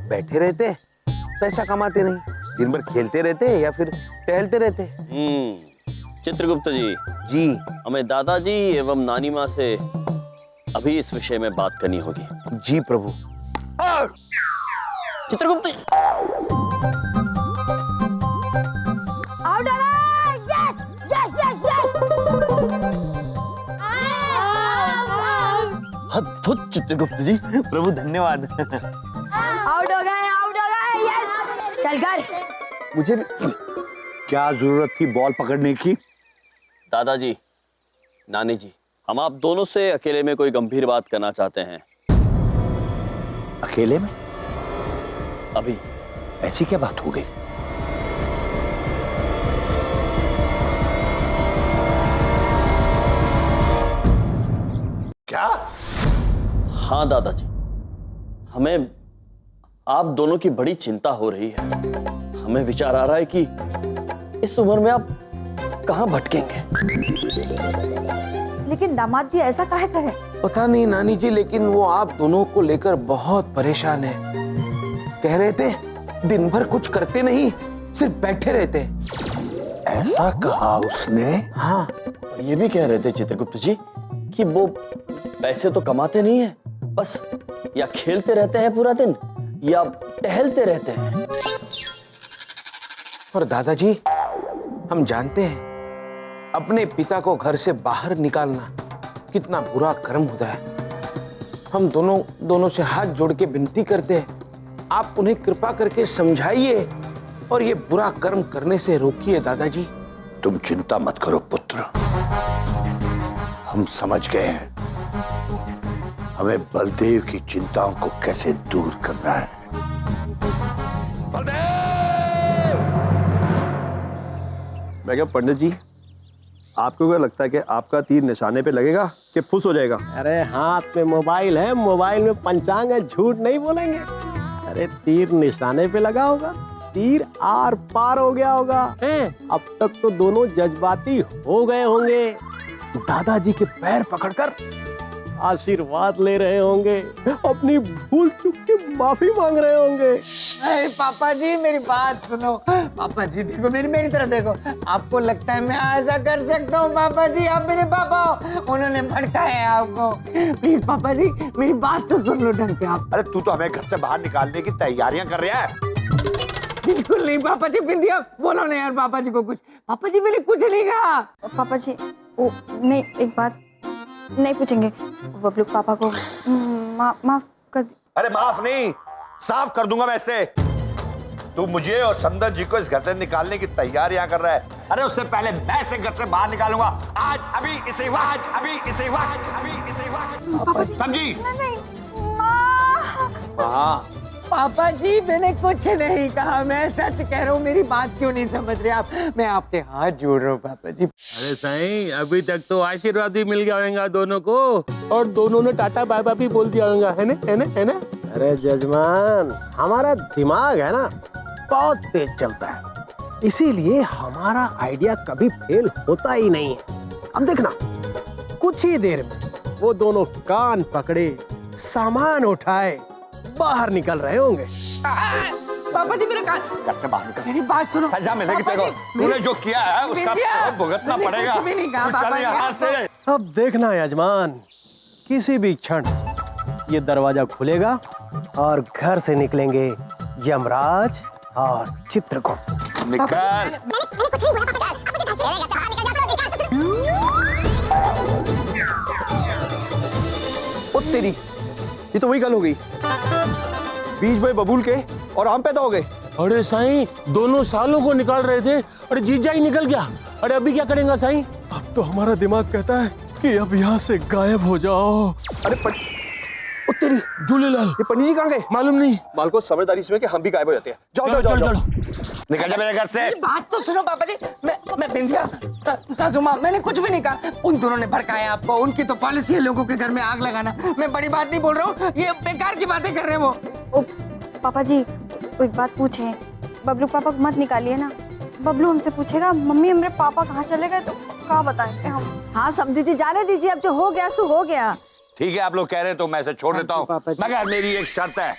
बैठे रहते, पैसा कमाते नहीं, दिन भर खेलते रहते या फिर टहलते रहते। चित्रगुप्त जी, जी हमें दादाजी एवं नानी माँ से अभी इस विषय में बात करनी होगी। जी प्रभु। चित्रगुप्त जी, आउट हो गए। Yes yes yes yes. अद्भुत चित्रगुप्त जी। प्रभु धन्यवाद। आउट हो गए, यस। चल कर। मुझे क्या जरूरत थी बॉल पकड़ने की? दादाजी, नानी जी, हम आप दोनों से अकेले में कोई गंभीर बात करना चाहते हैं। अकेले में? अभी ऐसी क्या बात हो गई? क्या? हाँ दादाजी, हमें आप दोनों की बड़ी चिंता हो रही है। हमें विचार आ रहा है कि इस उम्र में आप कहाँ भटकेंगे। लेकिन दामाद जी ऐसा काहे कहे? पता नहीं नानी जी, लेकिन वो आप दोनों को लेकर बहुत परेशान है। कह रहे थे दिन भर कुछ करते नहीं, सिर्फ बैठे रहते। ऐसा कहा उसने? हाँ। ये भी कह रहे थे चित्रगुप्त जी कि वो पैसे तो कमाते नहीं है, बस या खेलते रहते हैं पूरा दिन या टहलते रहते हैं। और दादाजी, हम जानते हैं अपने पिता को घर से बाहर निकालना कितना बुरा कर्म होता है। हम दोनों से हाथ जोड़ के विनती करते हैं, आप उन्हें कृपा करके समझाइए और ये बुरा कर्म करने से रोकिए दादाजी। तुम चिंता मत करो पुत्र, हम समझ गए हैं हमें बलदेव की चिंताओं को कैसे दूर करना है। मैं क्या पंडित जी, आपको क्या लगता है कि आपका तीर निशाने पे लगेगा कि फुस हो जाएगा? अरे हाथ में मोबाइल है, मोबाइल में पंचांग है, झूठ नहीं बोलेंगे। अरे तीर निशाने पे लगा होगा, तीर आर पार हो गया होगा। अब तक तो दोनों जज्बाती हो गए होंगे, दादाजी के पैर पकड़कर आशीर्वाद ले रहे होंगे, अपनी भूल चूक की माफी मांग रहे होंगे। अरे पापा जी मेरी बात सुनो। पापा जी देखो, मेरी तरफ देखो। आपको लगता है मैं ऐसा कर सकता हूँ? पापा जी आप मेरे पापा हो, उन्होंने भड़काया है आपको। प्लीज पापा जी मेरी बात तो सुन लो ढंग से आप। अरे तू तो हमें घर से बाहर निकालने की तैयारियां कर रहा है। बिल्कुल नहीं पापा जी, बिंदिया बोलो ना यार पापा जी को कुछ। पापा जी मैंने कुछ नहीं कहा। पापा जी वो नहीं, एक बात नहीं पूछेंगे, बबलू पापा को माफ कर। अरे माफ नहीं, साफ कर दूंगा मैं इससे। तू मुझे और संदन जी को इस घर से निकालने की तैयारियां कर रहा है। अरे उससे पहले मैं इसे घर से बाहर निकालूंगा। आज, अभी, इसी वक्त, अभी, इसी वक्त, अभी, इसी वक्त। समझी? नहीं माँ। हाँ पापा जी मैंने कुछ नहीं कहा, मैं सच कह रहा हूँ। मेरी बात क्यों नहीं समझ रहे आप? मैं आपके हाथ जोड़ रहा हूँ पापा जी। अरे साईं, अभी तक तो आशीर्वाद ही मिल गया होगा दोनों को, और दोनों ने टाटा बाय बाय भी बोल दिया होगा, है ना? अरे जजमान, हमारा दिमाग है ना बहुत तेज चलता है, इसीलिए हमारा आइडिया कभी फेल होता ही नहीं है। अब देखना, कुछ ही देर में वो दोनों कान पकड़े, सामान उठाए, बाहर निकल रहे होंगे। पापा जी मेरा कान, घर से बाहर निकल। मेरी बात सुनो। सजा मिलेगी पापा तेरे को। जी, तूने जो किया है उसका विद्या, भुगतना मैंने पड़ेगा। कुछ भी नहीं कहा, तू पापा चल जी, यहाँ आप से। अब देखना यजमान, किसी भी क्षण ये दरवाजा खुलेगा और घर से निकलेंगे यमराज और चित्रकूट। निकल। ओ तेरी, ये तो वही गल हो गई। बीज में बबूल के और आम पैदा हो गए। अरे साईं, दोनों सालों को निकाल रहे थे, अरे जीजा ही निकल गया। अरे अभी क्या करेंगे साईं? अब तो हमारा दिमाग कहता है कि अब यहाँ से गायब हो जाओ। अरे ओ तेरी, झूलेलाल, ये पंडित जी कहाँ गए? मालूम नहीं। माल को समझदारी से कि हम भी गायब हो जाते हैं। जाओ जाओ जाओ, जाओ। निकल जा मेरे घर से। मेरी बात तो सुनो पापा जी। मैं बिंदिया, सासू माँ, मैंने कुछ भी नहीं कहा। उन दोनों ने भड़काया आपको। उनकी तो पॉलिसी है लोगों के घर में आग लगाना। मैं बड़ी बात नहीं बोल रहा हूँ, ये बेकार की बातें कर रहे हैं वो। ओ पापा जी, एक बात पूछे, बबलू पापा को मत निकालिए ना। बबलू हमसे पूछेगा मम्मी हमारे पापा कहाँ चले गए, तो क्या बताएंगे हम? हाँ समझी जी, जाने दीजिए, अब जो हो गया सो हो गया। ठीक है, आप लोग कह रहे हैं तो मैं इसे छोड़ देता हूँ, मगर मेरी एक शर्त है,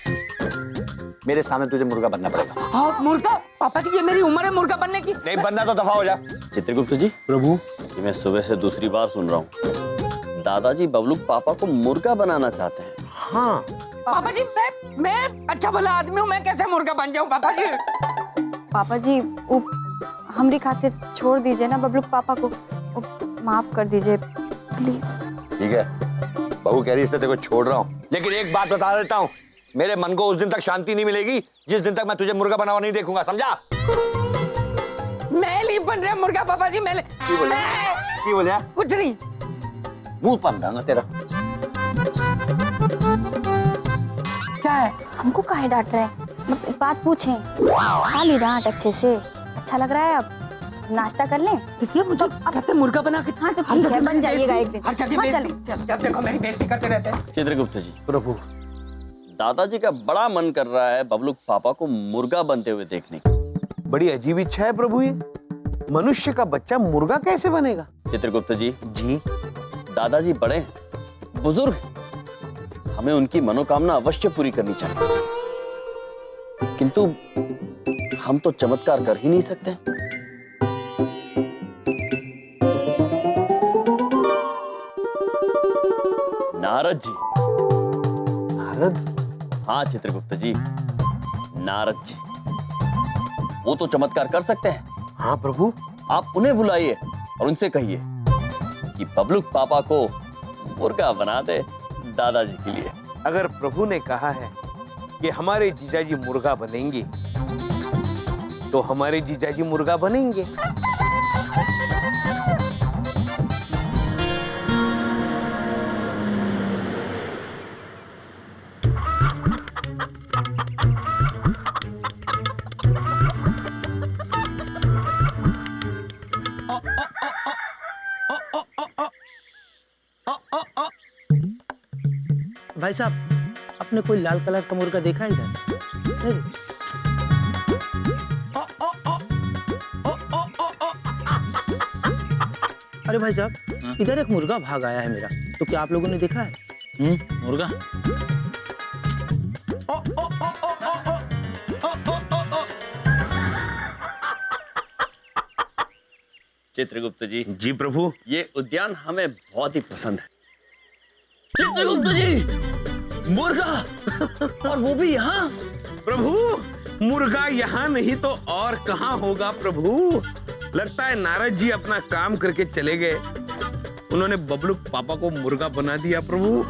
मेरे सामने तुझे मुर्गा बनना पड़ेगा। हाँ मुर्गा? पापा जी ये मेरी उम्र है मुर्गा बनने की। नहीं बनना तो दफा हो जा। चित्रगुप्त जी, प्रभु, ये मैं सुबह से दूसरी बार सुन रहा हूँ। दादाजी बबलू पापा को मुर्गा बनाना चाहते हैं। हाँ पापा जी, मैं अच्छा भला आदमी हूँ, मैं कैसे मुर्गा बन जाऊँ पापा जी? पापा जी वो हमारी खातिर छोड़ दीजिए ना बबलू पापा को, माफ कर दीजिए प्लीज। ठीक है, बहू कह रही इसलिए तेरे को छोड़ रहा हूँ, लेकिन एक बात बता देता हूँ, मेरे मन को उस दिन तक शांति नहीं मिलेगी जिस दिन तक मैं तुझे मुर्गा बना हुआ नहीं देखूंगा, समझा? मैं नहीं बन रहा मुर्गा पापा जी। मैं बोलिया? कुछ नहीं। मुंह बंद है ना तेरा। क्या है? हमको काहे डांट रहे हैं? एक बात पूछें, खा ली डांट अच्छे से? अच्छा लग रहा है? अब नाश्ता कर लें? इसलिए मुझे कहते मुर्गा बना के। हाँ तो ठीक है, बन जाइएगा एक दिन। हर जगह हाँ, बेइज्जती। जब देखो मेरी बेइज्जती करते रहते हैं। चित्रगुप्त जी, प्रभु, दादाजी का बड़ा मन कर रहा है बबलू पापा को मुर्गा बनते हुए देखने की। बड़ी अजीब इच्छा है प्रभु, ये मनुष्य का बच्चा मुर्गा कैसे बनेगा? चित्रगुप्त जी, जी, दादाजी बड़े हैं, बुजुर्ग हैं। हमें उनकी मनोकामना अवश्य पूरी करनी चाहिए, किंतु हम तो चमत्कार कर ही नहीं सकते। नारद जी। नारद? हाँ चित्रगुप्त जी, नारद जी, वो तो चमत्कार कर सकते हैं। हाँ प्रभु। आप उन्हें बुलाइए और उनसे कहिए कि बबलू पापा को मुर्गा बना दे दादाजी के लिए। अगर प्रभु ने कहा है कि हमारे जीजाजी मुर्गा बनेंगे, तो हमारे जीजाजी मुर्गा बनेंगे। भाई साहब, आपने कोई लाल कलर का मुर्गा देखा इधर? अरे भाई साहब, इधर एक मुर्गा भाग आया है मेरा, तो क्या आप लोगों ने देखा है? मुर्गा? चित्रगुप्त जी। जी प्रभु। ये उद्यान हमें बहुत ही पसंद है। चित्रगुप्त जी, मुर्गा और वो भी यहाँ? प्रभु, मुर्गा यहाँ नहीं तो और कहाँ होगा प्रभु? लगता है नारद जी अपना काम करके चले गए, उन्होंने बबलू पापा को मुर्गा बना दिया प्रभु।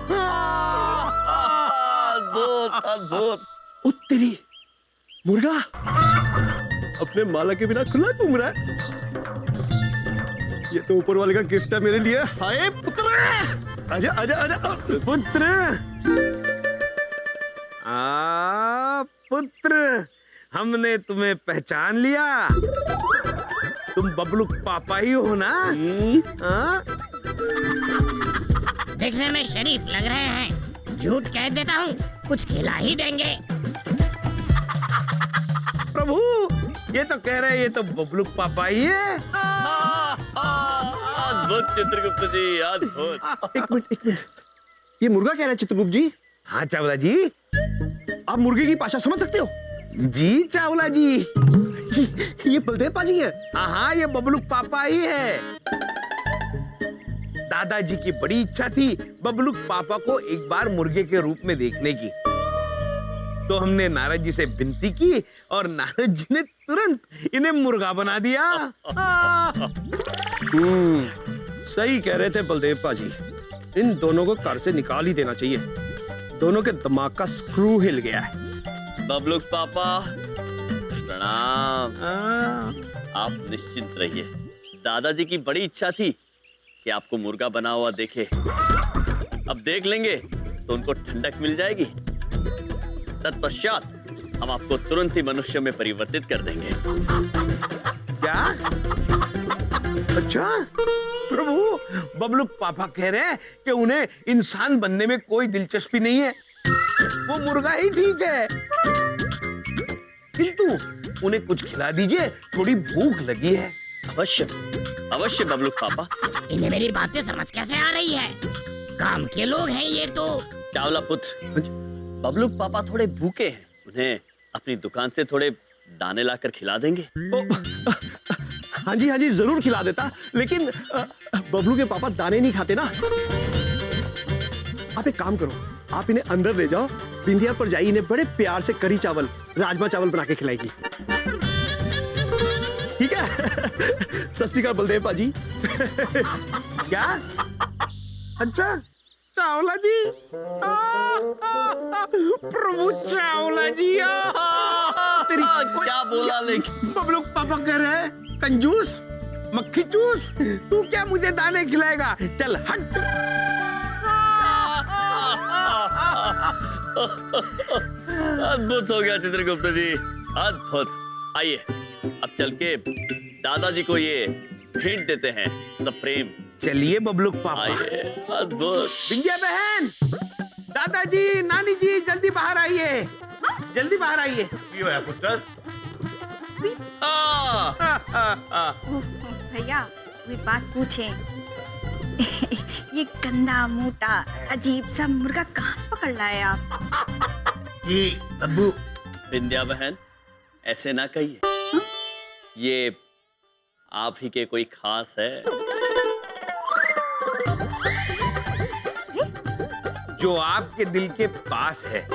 अद्भुत अद्भुत। तेरी मुर्गा अपने माला के बिना खुला घूम रहा है। ये तो ऊपर वाले का गिफ्ट है मेरे लिए। हाय पुत्र, आजा आजा आजा पुत्र। पुत्र, हमने तुम्हें पहचान लिया। तुम बबलू पापा ही हो ना? देखने में शरीफ लग रहे हैं, झूठ कह देता हूँ कुछ खिला ही देंगे। प्रभु ये तो कह रहे हैं ये तो बबलू पापा ही है। अद्भुत चित्रगुप्त जी, अद्भुत। एक मिनट, ये मुर्गा कह रहा है चित्रगुप्त जी? हाँ चावला जी। आप मुर्गे की भाषा समझ सकते हो? जी चावला जी। ये बलदेव पाजी है? हाँ ये बबलू पापा ही है। दादाजी की बड़ी इच्छा थी बबलू पापा को एक बार मुर्गे के रूप में देखने की, तो हमने नारद जी से विनती की और नारद जी ने तुरंत इन्हें मुर्गा बना दिया। सही कह रहे थे बलदेव पाजी, इन दोनों को घर से निकाल ही देना चाहिए। दोनों के दिमाग का स्क्रू हिल गया है। बबलू पापा प्रणाम। आप निश्चिंत रहिए, दादाजी की बड़ी इच्छा थी कि आपको मुर्गा बना हुआ देखे। अब देख लेंगे तो उनको ठंडक मिल जाएगी। तत्पश्चात हम आपको तुरंत ही मनुष्य में परिवर्तित कर देंगे। क्या? अच्छा प्रभु, बबलू पापा कह रहे हैं कि उन्हें इंसान बनने में कोई दिलचस्पी नहीं है, वो मुर्गा ही ठीक है। किंतु उन्हें कुछ खिला दीजिए, थोड़ी भूख लगी है। अवश्य अवश्य बबलू पापा। इन्हें मेरी बातें समझ कैसे आ रही है? काम के लोग हैं ये तो। चावला पुत्र, बबलू पापा थोड़े भूखे हैं, उन्हें अपनी दुकान से थोड़े दाने लाकर खिला देंगे। हाँ जी जरूर खिला देता, लेकिन बबलू के पापा दाने नहीं खाते ना। आप एक काम करो, आप इन्हें अंदर ले जाओ, बिंदिया पर जाइए, इन्हें बड़े प्यार से करी चावल, राजमा चावल बना के खिलाएगी। ठीक है? सत श्री अकाल बलदेव पाजी। क्या? अच्छा चावला जी। प्रभु चावला जी। तेरी क्या बोला? लेकिन बबलू पापा कह रहे हैं कंजूस, मक्खी चूस, तू क्या मुझे दाने खिलाएगा? चल हट। अद्भुत हो गया चित्रगुप्त जी, अद्भुत। आइए अब चल के दादाजी को ये भेंट देते हैं सप्रेम। चलिए बबलू पापा। आइए, अद्भुत। बिंदिया बहन, दादाजी, नानी जी, जल्दी बाहर आइए, जल्दी बाहर आइए। क्यों है पुत्र? भैया कोई बात पूछे? ये गंदा मोटा अजीब सा मुर्गा कहाँ से पकड़ लाए आप? ये अब्बू। बिंदिया बहन ऐसे ना कहिए, ये आप ही के कोई खास है। जो आपके दिल के पास है।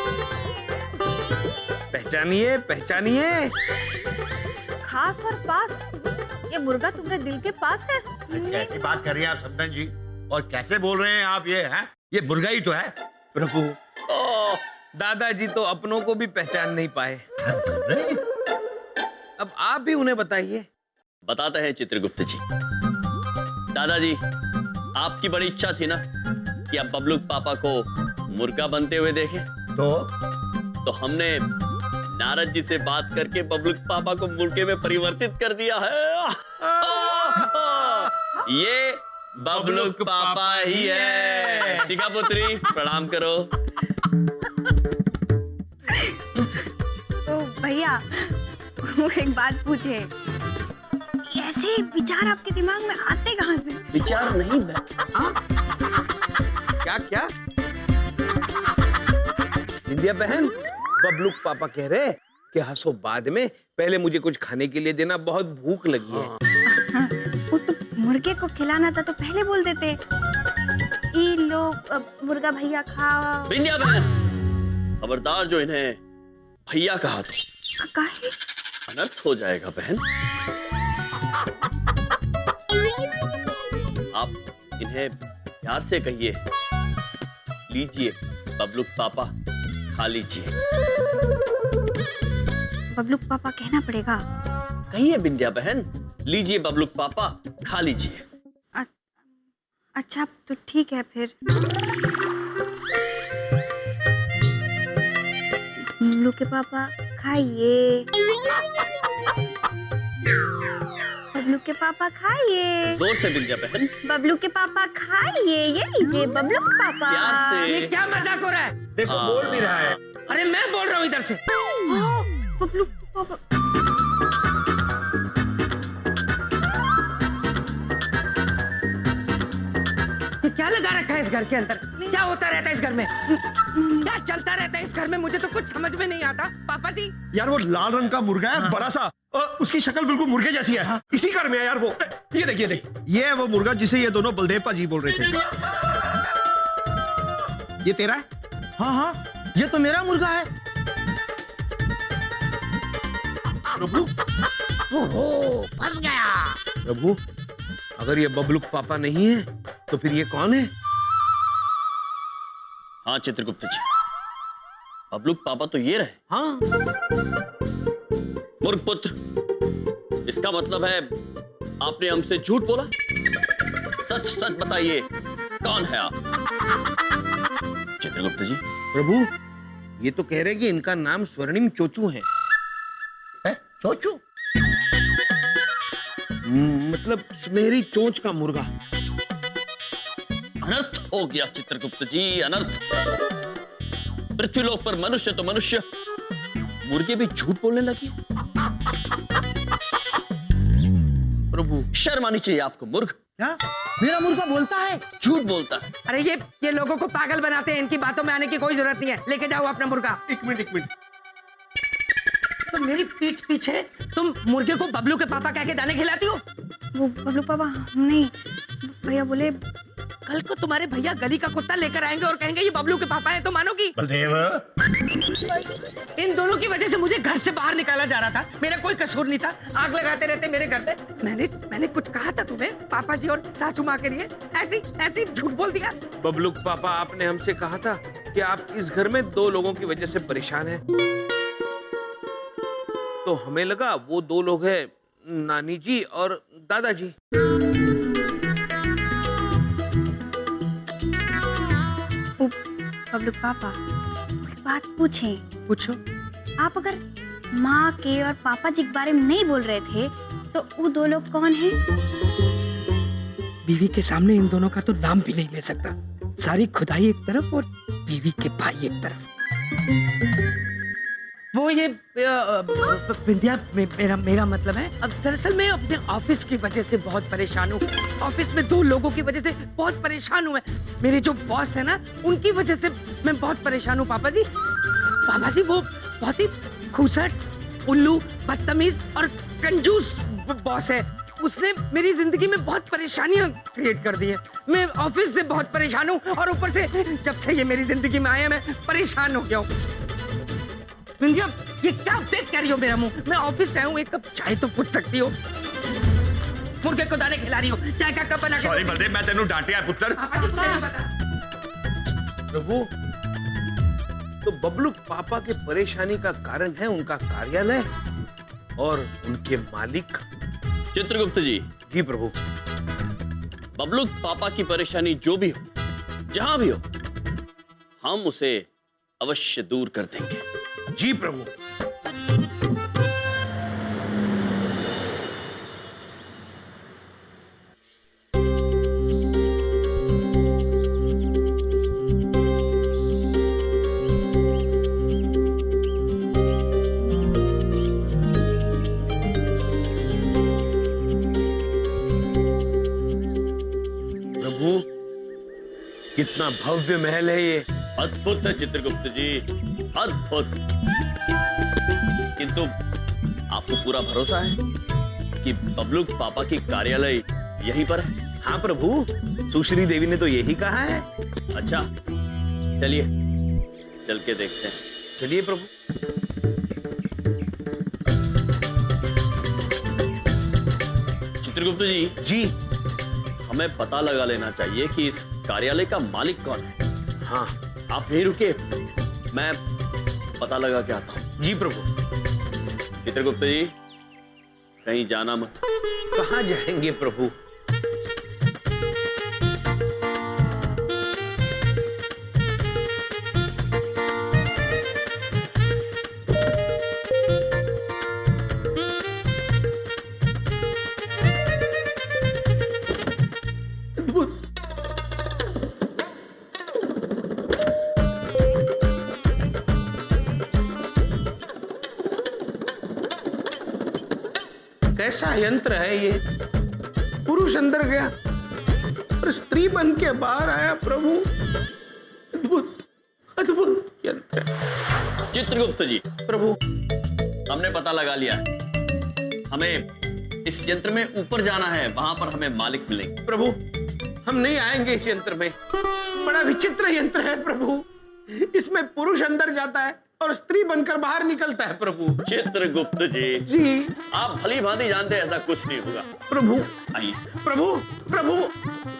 पहचानिए पहचानिए। खास और पास? ये मुर्गा तुम्हारे दिल के पास है? कैसी बात कर रही हैं आप समदन जी, और कैसे बोल रहे हैं आप? ये है, ये मुर्गा ही तो है। प्रभु, दादाजी तो अपनों को भी पहचान नहीं पाए, अब आप भी उन्हें बताइए। बताते हैं चित्रगुप्त जी। दादाजी, आपकी बड़ी इच्छा थी ना कि आप बबलू पापा को मुर्गा बनते हुए देखें, तो हमने नारद जी से बात करके बबलू पापा को मुर्गे में परिवर्तित कर दिया है। ये बबलू पापा ही है। शिखा पुत्री प्रणाम करो। तो भैया एक बात पूछे, ऐसे विचार आपके दिमाग में आते कहाँ से? विचार नहीं है। क्या क्या? बिंदिया बहन, बबलू पापा कह रहे कि हंसो बाद में, पहले मुझे कुछ खाने के लिए देना, बहुत भूख लगी है। वो तो मुर्गे को खिलाना था तो पहले बोल देते। ये लो मुर्गा भैया खाओ। बिंदिया बहन, खबरदार जो इन्हें भैया कहा तो काहे? अनर्थ हो जाएगा बहन। आप इन्हें प्यार से कहिए, लीजिए बबलू पापा, खा लीजिए। बबलू पापा कहना पड़ेगा? कहिए बिंदिया बहन, लीजिए बबलू पापा, खा लीजिए। अच्छा तो ठीक है फिर। बबलू के पापा खाइए। बबलू के पापा खाइए। जोर से बिंदिया बहन, बबलू के पापा खाइए, ये लीजिए बबलू के पापा। प्यार से। ये क्या मजाक हो रहा है? देखो बोल भी रहा है। अरे मैं बोल रहा हूँ इधर से। बबलू पापा। ये क्या लगा रखा है इस घर के अंदर? क्या होता रहता है इस घर में? क्या चलता रहता है इस घर में? मुझे तो कुछ समझ में नहीं आता पापा जी। यार वो लाल रंग का मुर्गा है, बड़ा सा, उसकी शक्ल बिल्कुल मुर्गे जैसी है। इसी घर में है यार वो। ये देखिए, देख, ये है वो मुर्गा जिसे ये दोनों बलदेव पाजी बोल रहे थे। ये तेरा है? हाँ हाँ, ये तो मेरा मुर्गा है। प्रभु, ओहो, फंस गया। प्रभु, अगर ये बबलू पापा नहीं है तो फिर ये कौन है? हाँ चित्रगुप्त जी, बबलू पापा तो ये रहे। हाँ, मूर्ख पुत्र, इसका मतलब है आपने हमसे झूठ बोला। सच सच बताइए, कौन है आप? चित्रगुप्त जी। प्रभु, ये तो कह रहे कि इनका नाम स्वर्णिम चोचू है। चोचू? मतलब सुनहरी चोंच का मुर्गा। अनर्थ हो गया चित्रगुप्त जी, अनर्थ। पृथ्वीलोक पर मनुष्य तो मनुष्य, मुर्गे भी झूठ बोलने लगे। प्रभु, शर्म आनी चाहिए आपको मूर्ख। क्या? मेरा मुर्गा बोलता है? झूठ बोलता है। अरे ये लोगों को पागल बनाते हैं, इनकी बातों में आने की कोई जरूरत नहीं है। लेके जाओ अपना मुर्गा। एक मिनट। तो मेरी पीठ पीछे तुम मुर्गे को बबलू के पापा कह के दाने खिलाती हो? वो बबलू पापा नहीं, भैया बोले कल को तुम्हारे भैया गली का कुत्ता लेकर आएंगे और कहेंगे ये बबलू के पापा है, तो मानोगी? बलदेव, इन दोनों की वजह से मुझे घर से बाहर निकाला जा रहा था। मेरा कोई कसूर नहीं था। आग लगाते रहते मेरे घर पे। मैंने कुछ कहा था तुम्हें पापा जी और सासू माँ के लिए? ऐसी झूठ बोल दिया। बबलू पापा, आपने हमसे कहा था कि आप इस घर में 2 लोगों की वजह से परेशान हैं। तो हमें लगा वो 2 लोग हैं नानी जी और दादाजी। बबलू पापा, कोई बात पूछें? पूछो। आप अगर माँ के और पापा जी के बारे में नहीं बोल रहे थे तो वो 2 लोग कौन हैं? बीवी के सामने इन दोनों का तो नाम भी नहीं ले सकता। सारी खुदाई एक तरफ और बीवी के भाई एक तरफ। वो ये विद्या, मेरा मतलब है, अब दरअसल मैं अपने ऑफिस की वजह से बहुत परेशान हूँ। ऑफिस में 2 लोगों की वजह से बहुत परेशान हूँ। मेरे जो बॉस है ना, उनकी वजह से मैं बहुत परेशान हूँ पापा जी। पापा जी वो बहुत ही खूसट, उल्लू, बदतमीज और कंजूस बॉस है। उसने मेरी जिंदगी में बहुत परेशानियां क्रिएट कर दी हैं। मैं ऑफिस से बहुत परेशान हूँ और ऊपर से जब से ये मेरी जिंदगी में आया मैं परेशान हो गया हूँ। विंध्या, ये क्या देख कर रही हो मेरा मुंह? मैं ऑफिस से आया हूँ, एक कप चाय तो पूछ सकती हो। मुर्गे को दाने खिला रही हो, चाय का कप बना के। सॉरी बलदेव, मैं तेनू डांटिया पुत्र। प्रभु, तो बबलू पापा के परेशानी का कारण है उनका कार्यालय और उनके मालिक। चित्रगुप्त जी। जी प्रभु। बबलू पापा की परेशानी जो भी हो, जहां भी हो, हम उसे अवश्य दूर कर देंगे। जी प्रभु। प्रभु, कितना भव्य महल है ये। अद्भुत है चित्रगुप्त जी, अद्भुत। किंतु आपको पूरा भरोसा है कि बबलू पापा की कार्यालय यहीं पर है? हाँ प्रभु, सुश्री देवी ने तो यही कहा है। अच्छा, चलिए चल के देखते हैं। चलिए प्रभु। चित्रगुप्त जी। जी। हमें पता लगा लेना चाहिए कि इस कार्यालय का मालिक कौन है। हाँ, आप यहीं रुके, मैं पता लगा के आता हूँ। जी प्रभु। चित्रगुप्त जी, कहीं जाना मत। कहाँ जाएंगे प्रभु? कैसा यंत्र है ये? पुरुष अंदर गया और स्त्री बन के बाहर आया प्रभु। अद्भुत अद्भुत यंत्र। चित्रगुप्त जी, प्रभु हमने पता लगा लिया है। हमें इस यंत्र में ऊपर जाना है, वहां पर हमें मालिक मिलेंगे। प्रभु हम नहीं आएंगे इस यंत्र में। बड़ा विचित्र यंत्र है प्रभु। इसमें पुरुष अंदर जाता है और स्त्री बनकर बाहर निकलता है प्रभु। चित्रगुप्त जी, जी आप भली भांति जानते हैं ऐसा कुछ नहीं होगा। प्रभु आइए। प्रभु प्रभु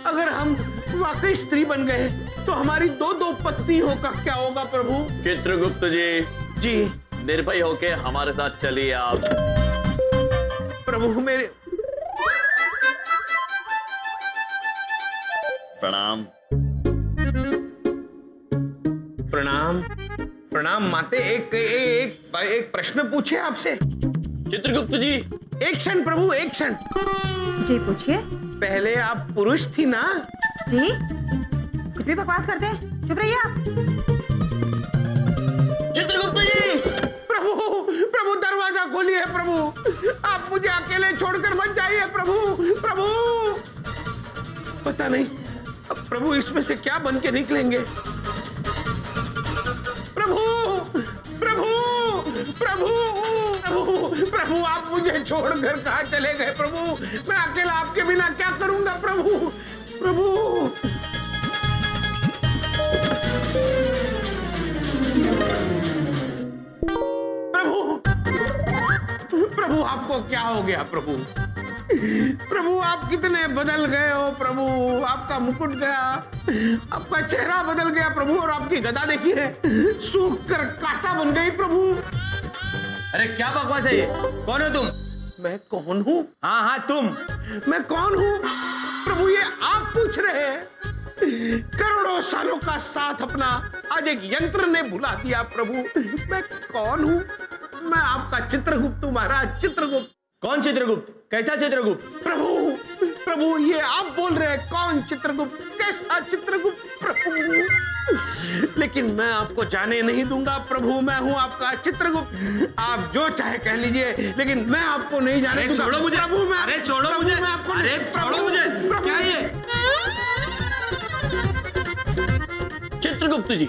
अगर हम वाकई स्त्री बन गए तो हमारी दो दो पत्नियों का क्या होगा प्रभु? चित्रगुप्त जी, जी निर्भय होके हमारे साथ चलिए आप। प्रभु मेरे प्रणाम। प्रणाम प्रणाम माते। एक प्रश्न पूछे आपसे? चित्रगुप्त जी, एक क्षण प्रभु, एक क्षण। जी पूछिए। पहले आप पुरुष थी ना? जी कुछ भी बकवास करते हैं, चुप रहिए आप। चित्रगुप्त जी, प्रभु प्रभु दरवाजा खोलिए प्रभु। आप मुझे अकेले छोड़कर मत जाइए प्रभु। प्रभु पता नहीं अब प्रभु इसमें से क्या बन के निकलेंगे। प्रभु प्रभु प्रभु प्रभु प्रभु आप मुझे छोड़कर कहां चले गए प्रभु? मैं अकेला आपके बिना क्या करूंगा प्रभु? प्रभु प्रभु प्रभु आपको क्या हो गया प्रभु? प्रभु आप कितने बदल गए हो प्रभु। आपका मुकुट गया, आपका चेहरा बदल गया प्रभु, और आपकी गदा देखिए सूख कर कांटा बन गई प्रभु। अरे क्या बकवास है ये? कौन हो तुम? मैं कौन हूँ? हाँ हाँ तुम। मैं कौन हूँ प्रभु ये आप पूछ रहे हैं? करोड़ों सालों का साथ अपना आज एक यंत्र ने भुला दिया प्रभु। मैं कौन हूँ? मैं आपका चित्रगुप्त हूँ महाराज, चित्रगुप्त। कौन चित्रगुप्त? कैसा चित्रगुप्त? प्रभु प्रभु ये आप बोल रहे हैं कौन चित्रगुप्त, कैसा चित्रगुप्त प्रभु? लेकिन मैं आपको जाने नहीं दूंगा प्रभु। मैं हूं आपका चित्रगुप्त। आप जो चाहे कह लीजिए, लेकिन मैं आपको नहीं जाने दूंगा। छोड़ो मुझे प्रभु। मैं अरे छोड़ो मुझे। मैं आपको अरे छोड़ो मुझे। क्या ये? चित्रगुप्त जी,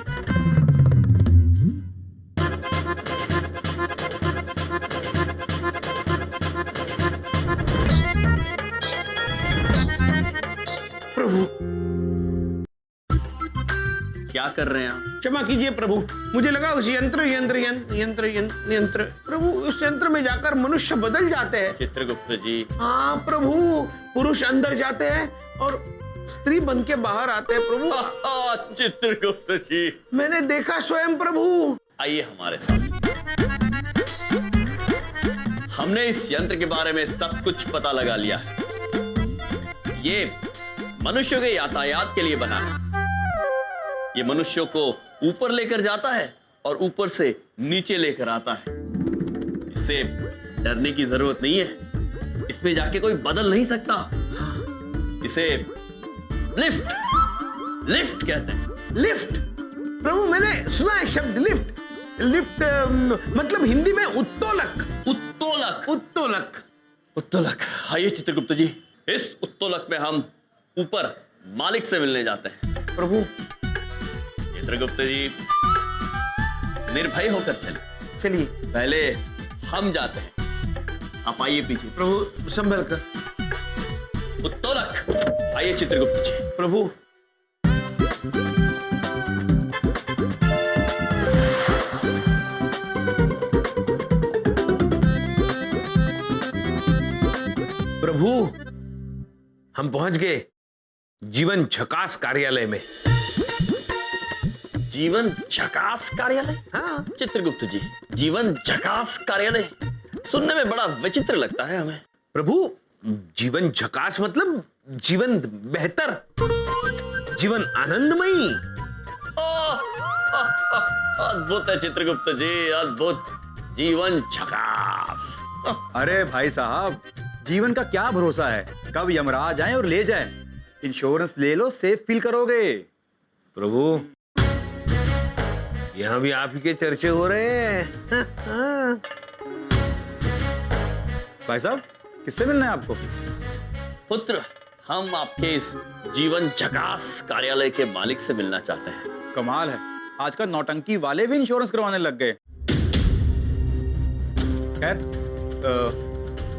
प्रभु क्या कर रहे हैं आप? क्षमा कीजिए प्रभु, मुझे लगा उस यंत्र यंत्र यंत्र यंत्र यंत्र यंत्र प्रभु उस यंत्र में जाकर मनुष्य बदल जाते हैं। चित्रगुप्त जी, हाँ प्रभु, पुरुष अंदर जाते हैं और स्त्री बन के बाहर आते हैं प्रभु। चित्रगुप्त जी, मैंने देखा स्वयं प्रभु। आइए हमारे साथ। हमने इस यंत्र के बारे में सब कुछ पता लगा लिया है। ये मनुष्यों के यातायात के लिए बना है। ये मनुष्यों को ऊपर लेकर जाता है और ऊपर से नीचे लेकर आता है। इससे डरने की जरूरत नहीं है। इसमें जाके कोई बदल नहीं सकता। इसे लिफ्ट लिफ्ट कहते हैं। लिफ्ट प्रभु, मैंने सुना है शब्द लिफ्ट। लिफ्ट मतलब हिंदी में उत्तोलक। उत्तोलक उत्तोलक उत्तोलक। आइए चित्रगुप्त जी, इस उत्तोलक में हम ऊपर मालिक से मिलने जाते हैं। प्रभु चित्रगुप्त जी, निर्भय होकर चलिए। चलिए। पहले हम जाते हैं, आप आइए पीछे। प्रभु संभल कर। उत्तोलक। आइए चित्रगुप्त जी। प्रभु प्रभु हम पहुंच गए जीवन झकास कार्यालय में। जीवन झकास कार्यालय? हाँ चित्रगुप्त जी, जीवन झकास कार्यालय सुनने में बड़ा विचित्र लगता है हमें। प्रभु जीवन झकास मतलब जीवन बेहतर, जीवन आनंदमयी। अद्भुत है चित्रगुप्त जी, अद्भुत। जीवन झकास। अरे भाई साहब, जीवन का क्या भरोसा है, कब यमराज आए और ले जाए। इंश्योरेंस ले लो, सेफ फील करोगे। प्रभु यहाँ भी आप ही के चर्चे हो रहे हैं। भाई साहब, किससे मिलना है आपको? पुत्र, हम आपके इस जीवन झकास कार्यालय के मालिक से मिलना चाहते हैं। कमाल है, आजकल नौटंकी वाले भी इंश्योरेंस करवाने लग गए। खैर,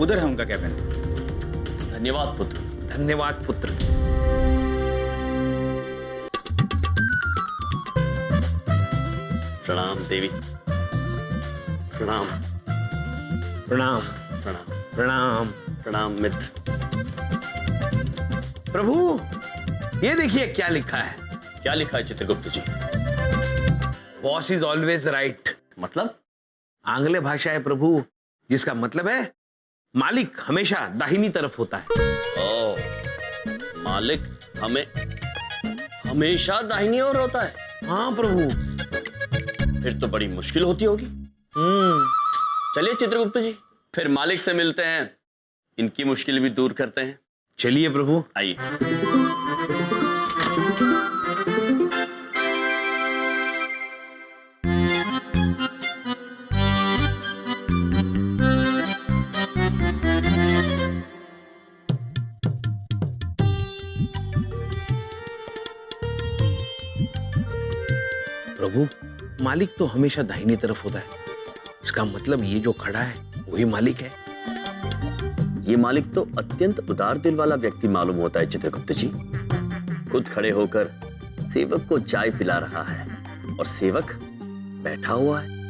उधर है उनका कैबिन। धन्यवाद पुत्र। धन्यवाद पुत्र। प्रणाम देवी। प्रणाम प्रणाम प्रणाम प्रणाम। प्रणाम मित्र। प्रभु, ये देखिए क्या लिखा है। क्या लिखा है Chitragupta ji? Boss is always right. मतलब? आंग्ल भाषा है प्रभु, जिसका मतलब है मालिक हमेशा दाहिनी तरफ होता है। ओ, मालिक हमेशा दाहिनी ओर होता है? हाँ प्रभु। फिर तो बड़ी मुश्किल होती होगी। चलिए चित्रगुप्त जी, फिर मालिक से मिलते हैं, इनकी मुश्किल भी दूर करते हैं। चलिए प्रभु, आइए। प्रभु, मालिक तो हमेशा दाहिनी तरफ होता है। इसका मतलब ये जो खड़ा है वही मालिक है। ये मालिक तो अत्यंत उदार दिल वाला व्यक्ति मालूम होता है चित्रगुप्त जी। खुद खड़े होकर सेवक को चाय पिला रहा है और सेवक बैठा हुआ है।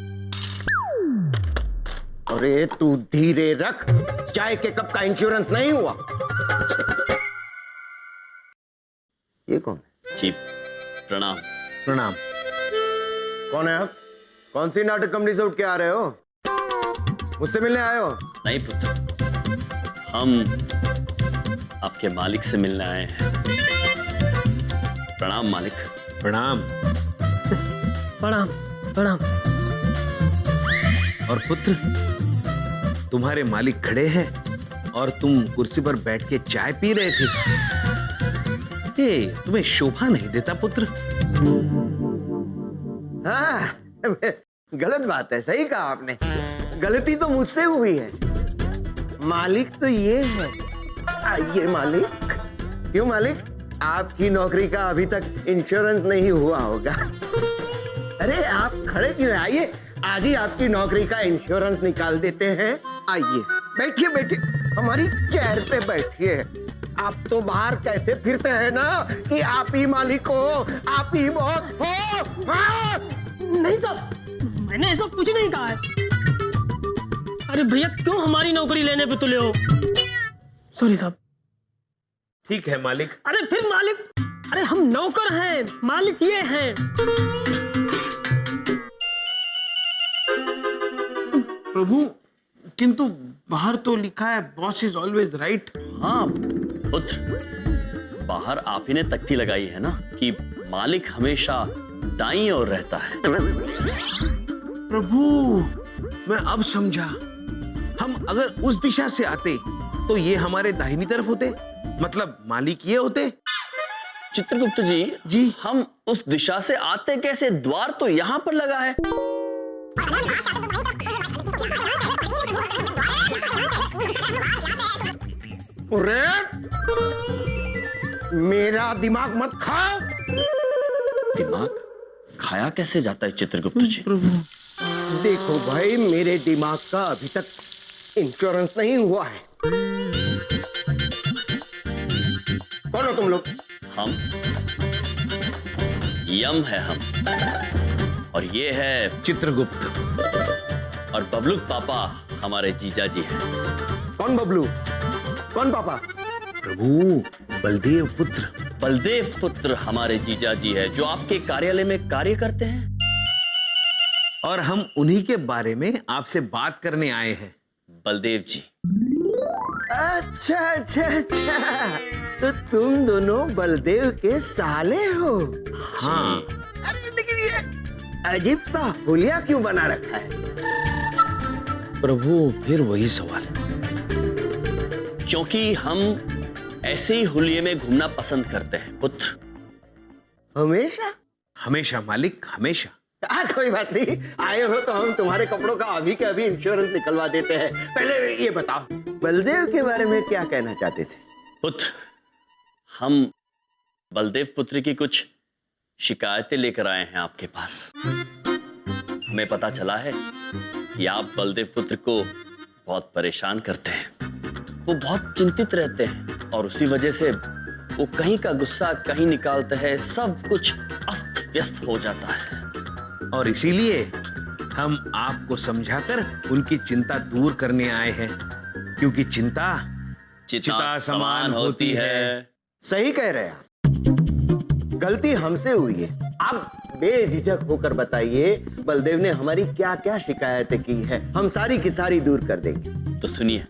अरे तू धीरे रख, चाय के कप का इंश्योरेंस नहीं हुआ। ये कौन है? जी प्रणाम। प्रणाम। कौन है आप? कौन सी नाटक कंपनी से उठ के आ रहे हो? मुझसे मिलने आए हो? नहीं पुत्र, हम आपके मालिक से मिलने आए हैं। प्रणाम मालिक। प्रणाम। प्रणाम प्रणाम। और पुत्र, तुम्हारे मालिक खड़े हैं और तुम कुर्सी पर बैठ के चाय पी रहे थे। ये तुम्हें शोभा नहीं देता पुत्र? हाँ, गलत बात है, सही कहा आपने। गलती तो मुझसे हुई है। मालिक तो ये है। आइए मालिक। क्यों मालिक, आपकी नौकरी का अभी तक इंश्योरेंस नहीं हुआ होगा। अरे आप खड़े क्यों हैं? आइए, आज ही आपकी नौकरी का इंश्योरेंस निकाल देते हैं। आइए बैठिए बैठिए, हमारी चेयर पे बैठिए। आप तो बाहर कैसे फिरते हैं ना कि आप ही मालिक हो, आप ही बॉस हो। हाँ? नहीं साहब, मैंने ऐसा कुछ नहीं कहा है। अरे भैया, क्यों हमारी नौकरी लेने पे तुले हो? सॉरी साहब। ठीक है मालिक। अरे फिर मालिक, अरे हम नौकर हैं, मालिक ये हैं। प्रभु, किंतु बाहर तो लिखा है बॉस इज ऑलवेज राइट। हाँ पुत्र, बाहर आप ही ने तख्ती लगाई है ना कि मालिक हमेशा दाईं ओर रहता है। प्रभु, मैं अब समझा। हम अगर उस दिशा से आते तो ये हमारे दाहिनी तरफ होते, मतलब मालिक ये होते। चित्रगुप्त जी, हम उस दिशा से आते कैसे? द्वार तो यहाँ पर लगा है। अरे मेरा दिमाग मत खाओ। दिमाग खाया कैसे जाता है चित्रगुप्त जी? देखो भाई, मेरे दिमाग का अभी तक इंश्योरेंस नहीं हुआ है। कौन हो तुम लोग? हम यम है हम, और ये है चित्रगुप्त। और बबलू पापा हमारे जीजा जी हैं। कौन बबलू, कौन पापा? प्रभु, बलदेव पुत्र। बलदेव पुत्र हमारे जीजा जी है, जो आपके कार्यालय में कार्य करते हैं। और हम उन्हीं के बारे में आपसे बात करने आए हैं। बलदेव जी। अच्छा अच्छा अच्छा, तो तुम दोनों बलदेव के साले हो? हाँ। अरे लेकिन ये अजीब सा हुलिया क्यों बना रखा है? प्रभु, फिर वही सवाल। क्योंकि हम ऐसे ही हुलिये में घूमना पसंद करते हैं पुत्र। हमेशा? हमेशा मालिक, हमेशा। कोई बात नहीं, आए हो तो हम तुम्हारे कपड़ों का अभी के अभी इंश्योरेंस निकलवा देते हैं। पहले ये बताओ, बलदेव के बारे में क्या कहना चाहते थे? पुत्र, हम बलदेव पुत्र की कुछ शिकायतें लेकर आए हैं आपके पास। हमें पता चला है कि आप बलदेव पुत्र को बहुत परेशान करते हैं। वो बहुत चिंतित रहते हैं और उसी वजह से वो कहीं का गुस्सा कहीं निकालते हैं, सब कुछ अस्त व्यस्त हो जाता है। और इसीलिए हम आपको समझाकर उनकी चिंता दूर करने आए हैं, क्योंकि चिंता चिता समान होती है। सही कह रहे हैं आप। गलती हमसे हुई है। आप बेझिझक होकर बताइए बलदेव ने हमारी क्या क्या शिकायतें की है, हम सारी की सारी दूर कर देंगे। तो सुनिए,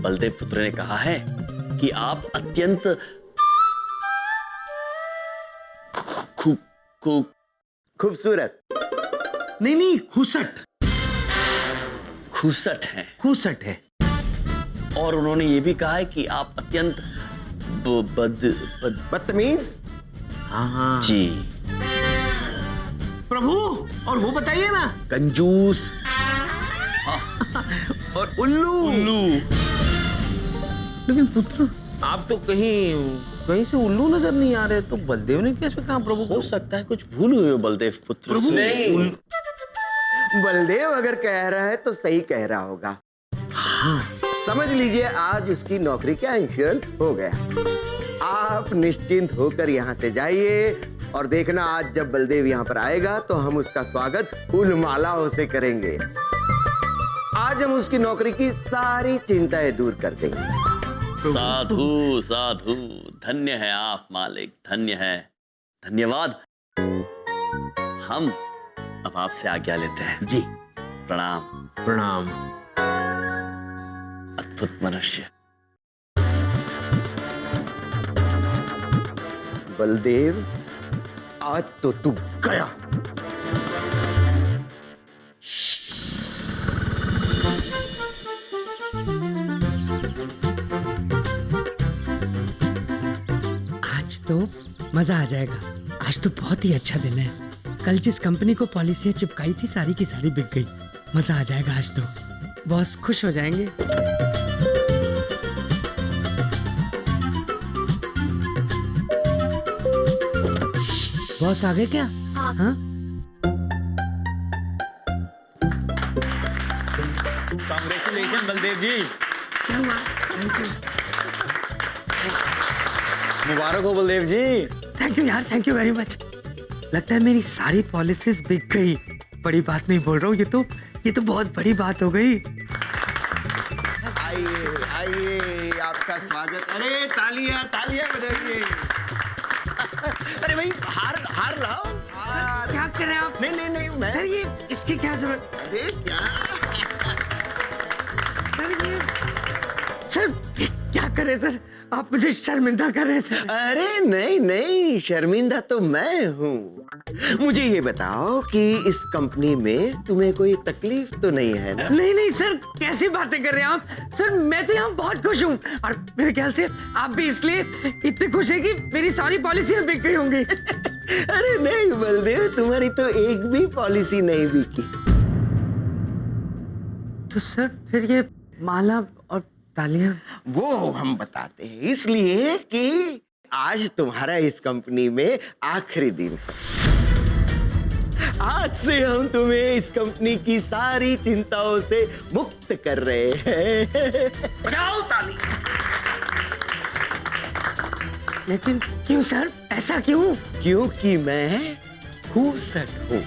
बलदेव पुत्र ने कहा है कि आप अत्यंत खूबसूरत नहीं, खुसट हैं। और उन्होंने ये भी कहा है कि आप अत्यंत बदतमीज। हाँ जी प्रभु, और वो बताइए ना, कंजूस और उल्लू। लेकिन पुत्र, आप तो कहीं से उल्लू नजर नहीं आ रहे, तो बलदेव ने कैसे कहा प्रभु? हो सकता है कुछ भूल हुई हो बलदेव पुत्र से। नहीं, बलदेव अगर कह रहा है तो सही कह रहा होगा। हाँ। समझ लीजिए आज उसकी नौकरी का इंश्योरेंस हो गया। आप निश्चिंत होकर यहाँ से जाइए और देखना, आज जब बलदेव यहाँ पर आएगा तो हम उसका स्वागत फूल मालाओं से करेंगे। आज हम उसकी नौकरी की सारी चिंताएं दूर कर देंगे। साधु साधु, धन्य है आप मालिक, धन्य है, धन्यवाद। हम अब आपसे आज्ञा लेते हैं। जी, प्रणाम। प्रणाम। अद्भुत मनुष्य। बलदेव, आज तो तू गया। आज तो मजा आ जाएगा। आज तो बहुत ही अच्छा दिन है। कल जिस कंपनी को पॉलिसियां चिपकाई थी, सारी की सारी बिक गई। मजा आ जाएगा आज तो। बॉस खुश हो जाएंगे। बॉस आ गए क्या? हाँ। कांग्रेचुलेशन बलदेव जी। क्या हुआ? Thank you. मुबारक हो बलदेव जी। थैंक यू यार, थैंक यू वेरी मच। लगता है मेरी सारी पॉलिसीज बिक गई। बड़ी बात नहीं बोल रहा हूँ, ये तो बहुत बड़ी बात हो गई। आइए आइए, आपका स्वागत। अरे तालियां तालियां बजाइए। अरे भाई, हार लाओ। क्या कर रहे हैं आप? नहीं मैं सर, ये इसकी क्या जरूरत? अरे क्या सर, ये क्या कर रहे हैं सर? आप मुझे शर्मिंदा कर रहे हैं सर। अरे नहीं, शर्मिंदा तो मैं हूँ। मुझे ये बताओ कि इस कंपनी में तुम्हें कोई तकलीफ तो नहीं है ना? नहीं सर, कैसी बातें कर रहे हैं आप? सर, मैं तो यहाँ बहुत खुश हूँ, और मेरे ख्याल से आप भी इसलिए इतने खुश हैं कि मेरी सारी पॉलिसियां बिक गई होंगी। अरे नहीं बलदेव, तुम्हारी तो एक भी पॉलिसी नहीं बिकी। तो सर, फिर ये माला और तालियां? वो हम बताते हैं, इसलिए कि आज तुम्हारा इस कंपनी में आखिरी दिन है। आज से हम तुम्हें इस कंपनी की सारी चिंताओं से मुक्त कर रहे हैं। बजाओ ताली। लेकिन क्यों सर, ऐसा क्यों? क्योंकि मैं खूसट हूँ,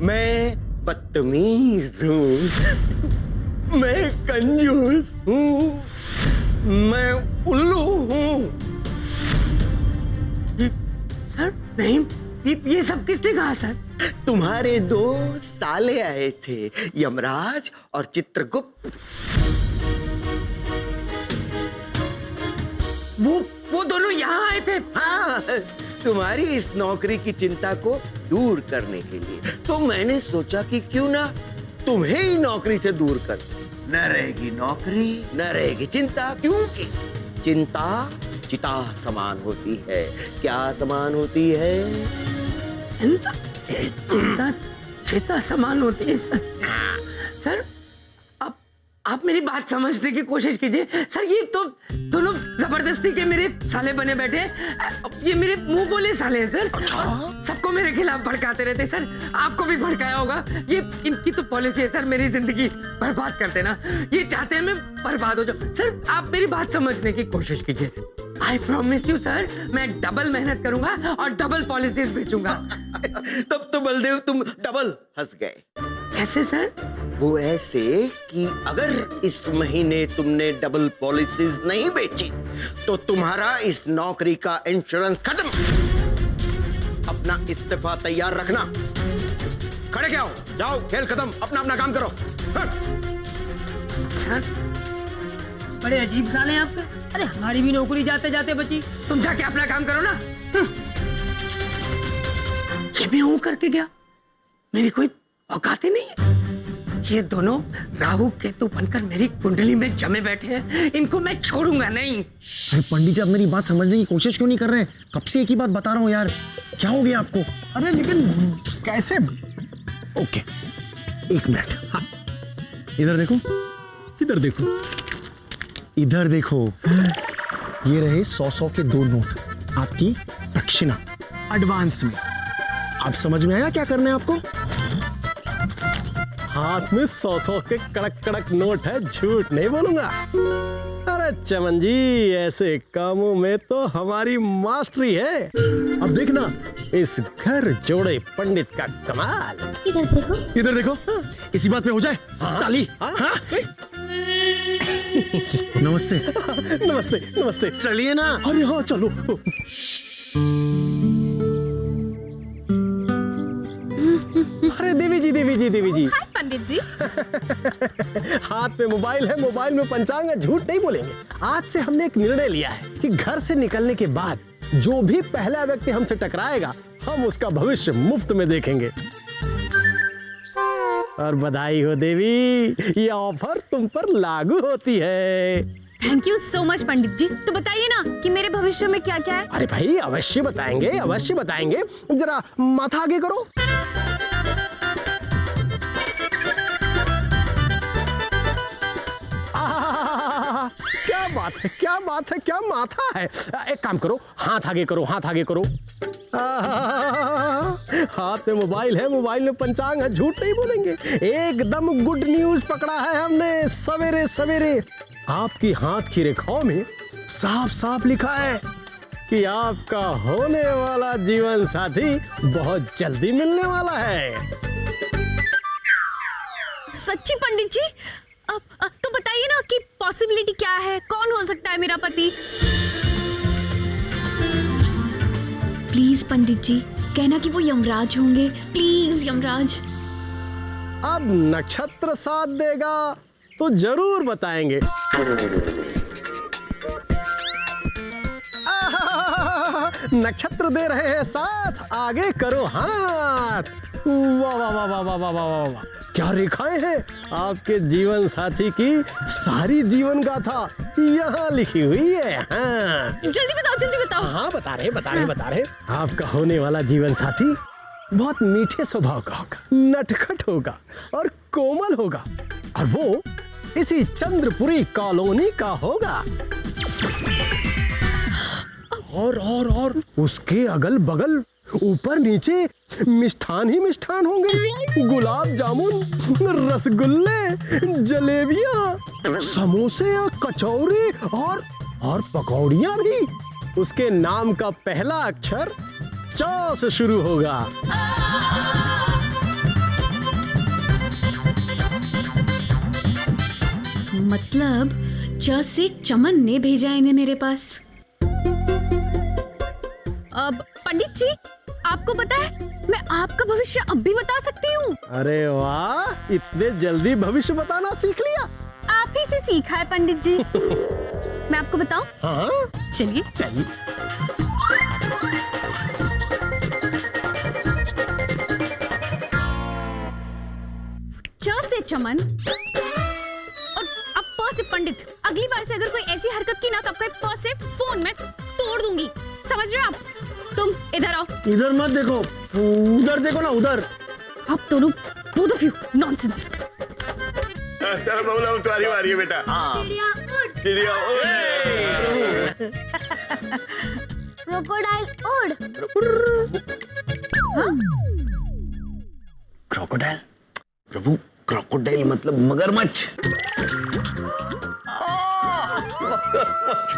मैं बदतमीज हूँ, मैं कंजूस हूँ, मैं उल्लू हूँ। सर नहीं, ये सब किसने कहा सर? तुम्हारे दो साले आए थे, यमराज और चित्रगुप्त। वो दोनों यहाँ आए थे? हाँ, तुम्हारी इस नौकरी की चिंता को दूर करने के लिए। तो मैंने सोचा कि क्यों ना तुम्हें ही नौकरी से दूर कर। न रहेगी नौकरी, न रहेगी चिंता, क्योंकि चिंता चिता समान होती है। क्या समान होती है? चिंता चिता समान होती है सर। सर, आप मेरी बात समझने की कोशिश कीजिए सर। ये तो दोनों जबरदस्ती के मेरे साले बने बैठे हैं। ये मेरे मुंह बोले साले हैं सर। सबको मेरे खिलाफ भड़काते रहते सर। आपको भी भड़काया होगा। ये इनकी तो पॉलिसी है सर, मेरी जिंदगी बर्बाद कर देना। ये चाहते हैं मैं बर्बाद हो जाऊं। सर आप मेरी बात समझने की कोशिश कीजिए। आई प्रॉमिस यू सर, मैं डबल मेहनत करूंगा और डबल पॉलिसीज बेचूंगा। तब तो बलदेव तुम डबल हंस गए। कैसे सर? वो ऐसे कि अगर इस महीने तुमने डबल पॉलिसीज नहीं बेची तो तुम्हारा इस नौकरी का इंश्योरेंस खत्म। अपना इस्तीफा तैयार रखना। खड़े क्या हो, जाओ खेल खत्म, अपना अपना काम करो। सर बड़े अजीब साले हैं आपके। अरे हमारी भी नौकरी जाते जाते बची। तुम जाके अपना काम करो ना। ये भी हूं करके गया, मेरी कोई औकात ही नहीं है। ये दोनों राहु केतु बनकर मेरी कुंडली में जमे बैठे हैं, इनको मैं छोड़ूंगा नहीं। अरे पंडित जी, आप मेरी बात समझने की कोशिश क्यों नहीं कर रहे हैं? कब से एक ही बात बता रहा हूँ यार, क्या हो गया आपको? अरे लेकिन कैसे? ओके, एक मिनट। हाँ, इधर देखो, इधर देखो, इधर देखो। ये रहे 100-100 के 2 नोट, आपकी दक्षिणा एडवांस में। आप समझ में आया क्या करना है आपको? हाथ में 100-100 के कड़क कड़क नोट है, झूठ नहीं बोलूंगा। अरे चमन जी, ऐसे कामों में तो हमारी मास्टरी है। अब देखना इस घर जोड़े पंडित का कमाल। इधर देखो, इधर देखो। इसी बात पे हो जाए ताली। हाँ? नमस्ते नमस्ते नमस्ते। चलिए ना। अरे हाँ चलो। अरे देवी जी, देवी जी, देवी जी। हाय पंडित जी। हाथ पे मोबाइल है, मोबाइल में पंचांग है, झूठ नहीं बोलेंगे। आज से हमने एक निर्णय लिया है कि घर से निकलने के बाद जो भी पहला व्यक्ति हमसे टकराएगा, हम उसका भविष्य मुफ्त में देखेंगे। और बधाई हो देवी, ये ऑफर तुम पर लागू होती है। थैंक यू सो मच पंडित जी। तो बताइए ना कि मेरे भविष्य में क्या क्या है। अरे भाई अवश्य बताएंगे, अवश्य बताएंगे। जरा माथा आगे करो। क्या बात है, क्या बात है, क्या माथा है। एक काम करो, हाथ आगे करो, हाथ आगे करो। हाथ में मोबाइल है, मोबाइल में पंचांग है, झूठ नहीं बोलेंगे। एकदम गुड न्यूज पकड़ा है हमने सवेरे सवेरे। आपकी हाथ की रेखाओं में साफ साफ लिखा है कि आपका होने वाला जीवन साथी बहुत जल्दी मिलने वाला है। सच्ची पंडित जी? अब तो बताइए ना कि पॉसिबिलिटी क्या है, कौन हो सकता है मेरा पति? प्लीज पंडित जी, कहना कि वो यमराज होंगे, प्लीज यमराज। अब नक्षत्र साथ देगा तो जरूर बताएंगे। नक्षत्र दे रहे हैं साथ, आगे करो हाथ। वाह वाह वाह वाह वाह वाह वाह वाह, क्या रेखाएं हैं। आपके जीवन साथी की सारी जीवन गाथा यहाँ लिखी हुई है। हाँ जल्दी बताओ, जल्दी बताओ। हाँ बता रहे, बता रहे, बता रहे। आपका होने वाला जीवन साथी बहुत मीठे स्वभाव का होगा, नटखट होगा और कोमल होगा, और वो इसी चंद्रपुरी कॉलोनी का होगा। और उसके अगल बगल ऊपर नीचे मिष्ठान ही मिष्ठान होंगे। गुलाब जामुन, रसगुल्ले, जलेबियां, समोसे, कचौरी और पकौड़ियां भी। उसके नाम का पहला अक्षर च से शुरू होगा। मतलब च से चमन ने भेजा इन्हें मेरे पास। अब पंडित जी, आपको पता है मैं आपका भविष्य अब भी बता सकती हूँ। अरे वाह, इतने जल्दी भविष्य बताना सीख लिया। आप ही से सीखा है पंडित जी। मैं आपको बताऊं? हाँ चलिए चलिए। च से चमन और अब प से पंडित। अगली बार से अगर कोई ऐसी हरकत की ना तो आपका प से फोन में तोड़ दूंगी, समझ रहे हो आप? तुम इधर आओ। इधर मत देखो, उधर देखो ना, उधर। आप दोनों both of you nonsense। चलो बबलू अब तुम्हारी बारी है बेटा। चिड़िया उड़, चिड़िया उड़। क्रोकोडाइल उड़। क्रोकोडाइल प्रभु, क्रोकोडाइल मतलब मगरमच्छ।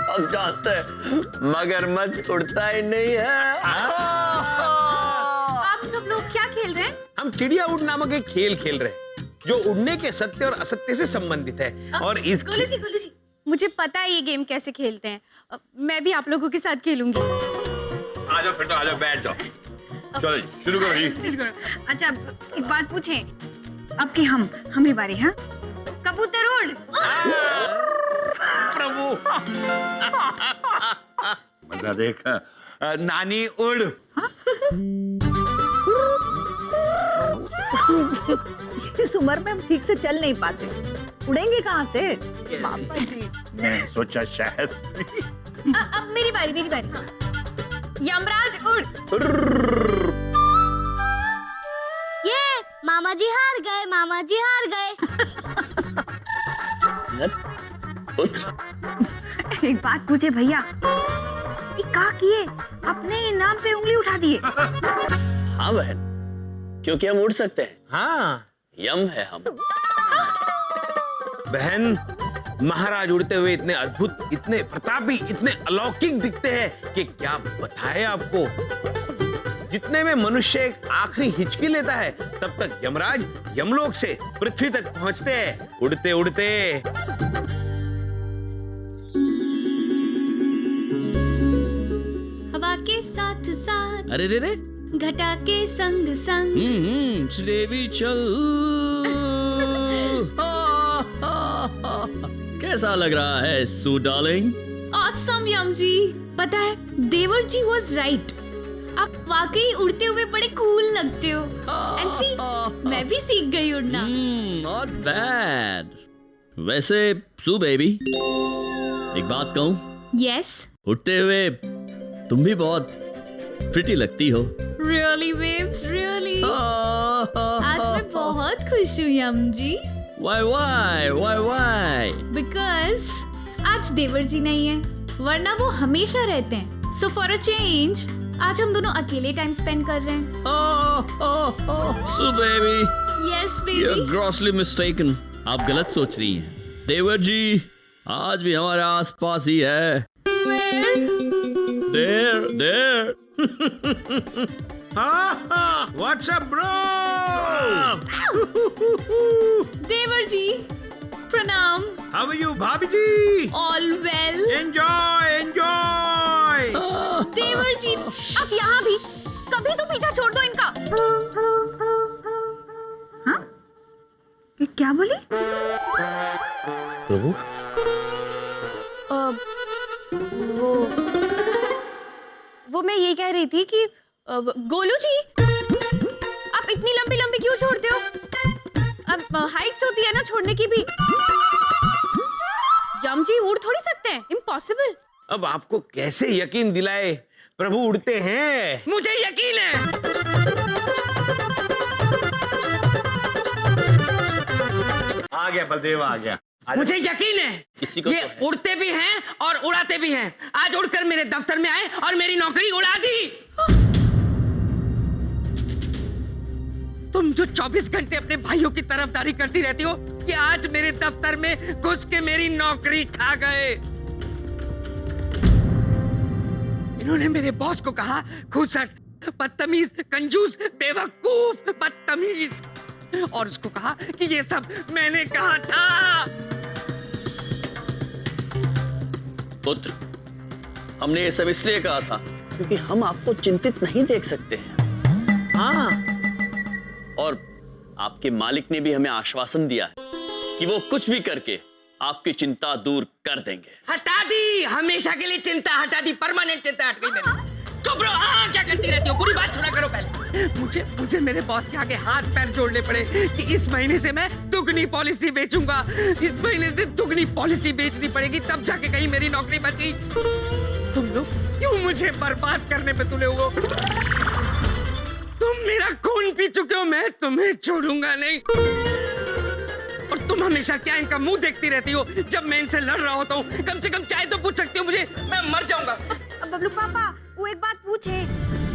हम जानते हैं मगरमच्छ उड़ता ही नहीं है। आप सब लोग क्या खेल रहे हैं? हम चिड़िया उड़ नामक एक खेल खेल रहे हैं जो उड़ने के सत्य और असत्य से संबंधित है। और इस गोलू जी, मुझे पता है ये गेम कैसे खेलते हैं। मैं भी आप लोगों के साथ खेलूंगी। आ जाओ बेटा, आ जाओ, बैठ जाओ। चलो जी, शुरू करो जी। अच्छा एक बात पूछें, अब की हमारी बारी। हाँ, कबूतर उड़। प्रभु मजा देख। नानी उड़। इस उम्र में हम ठीक से चल नहीं पाते, उड़ेंगे कहाँ से? पापा जी, मैं सोचा शायद। अब मेरी बारी। यमराज उड़। ये मामा जी हार गए, मामा जी हार गए। एक बात पूछे भैया, ये का किए अपने इनाम पे उंगली उठा दिए? हाँ बहन, क्योंकि हम उड़ सकते हैं। हाँ, यम है हम। बहन, महाराज उड़ते हुए इतने अद्भुत, इतने प्रतापी, इतने अलौकिक दिखते हैं कि क्या बताए आपको। जितने में मनुष्य एक आखिरी हिचकी लेता है, तब तक यमराज यमलोक से पृथ्वी तक पहुंचते हैं, उड़ते उड़ते। हवा के साथ साथ, अरे रे रे, घटा के संग संग, श्रेवी चल। कैसा लग रहा है सू डार्लिंग? ऑसम यम जी। पता है, देवर जी वाज राइट। आप वाकई उड़ते हुए बड़े कूल लगते हो। एंड सी, मैं भी सीख गई उड़ना। Not bad. वैसे सू बेबी, एक बात कहूं? यस। उड़ते हुए तुम भी बहुत प्रिटी लगती हो। Really babes, really. आज मैं बहुत खुश हूँ यम जी। Why? Because आज देवर जी नहीं है, वरना वो हमेशा रहते हैं। So for a change, आज हम दोनों अकेले टाइम स्पेंड कर रहे हैं। So baby, Yes baby। you're grossly mistaken। आप गलत सोच रही हैं। देवर जी आज भी हमारे आसपास ही है। There। What's up, bro? देवर जी, प्रणाम। How are you, भाभी जी? All well। Enjoy। देवर जी, अब यहाँ भी कभी तो पीछा छोड़ दो इनका। हाँ? ये क्या बोली? प्रभु, वो मैं ये कह रही थी कि गोलू जी, आप इतनी लंबी लंबी क्यों छोड़ते हो? अब हाइट्स होती है ना छोड़ने की भी। यम जी उड़ थोड़ी सकते हैं, इम्पॉसिबल। अब आपको कैसे यकीन दिलाए, प्रभु उड़ते हैं। मुझे यकीन है। आ गया बलदेव, आ गया। मुझे यकीन है किसी को ये तो है। उड़ते भी हैं और उड़ाते भी हैं। आज उड़कर मेरे दफ्तर में आए और मेरी नौकरी उड़ा दी। तुम जो 24 घंटे अपने भाइयों की तरफदारी करती रहती हो, कि आज मेरे दफ्तर में घुस के मेरी नौकरी खा गए। इन्होंने मेरे बॉस को कहा घूसट, बदतमीज, कंजूस, बेवकूफ, बदतमीज, और उसको कहा कि ये सब मैंने कहा था। पुत्र, हमने ये सब इसलिए कहा था क्योंकि हम आपको चिंतित नहीं देख सकते हैं। हाँ, और आपके मालिक ने भी हमें आश्वासन दिया है कि वो कुछ भी करके आपकी चिंता दूर कर देंगे। हटा दी, हमेशा के लिए चिंता हटा दी, परमानेंट चिंता हट गई मेरी। चुप रहो। क्या करती रहती हो? पूरी बात सुना करो पहले। मुझे मेरे बॉस के आगे हाथ पैर जोड़ने पड़े कि इस महीने से मैं दुगनी पॉलिसी बेचूंगा। इस महीने से दुगनी पॉलिसी बेचनी पड़ेगी, तब जाके कहीं मेरी नौकरी बची। तुम लोग क्यों मुझे बर्बाद करने पे तुले हो? तुम मेरा खून पी चुके हो, मैं तुम्हें छोड़ूंगा नहीं। और हमेशा क्या इनका मुंह देखती रहती हो? जब मैं इनसे लड़ रहा होता हूँ कम से कम चाय तो पूछ सकती हो मुझे, मैं मर जाऊंगा। बबलू पापा वो एक बात पूछे।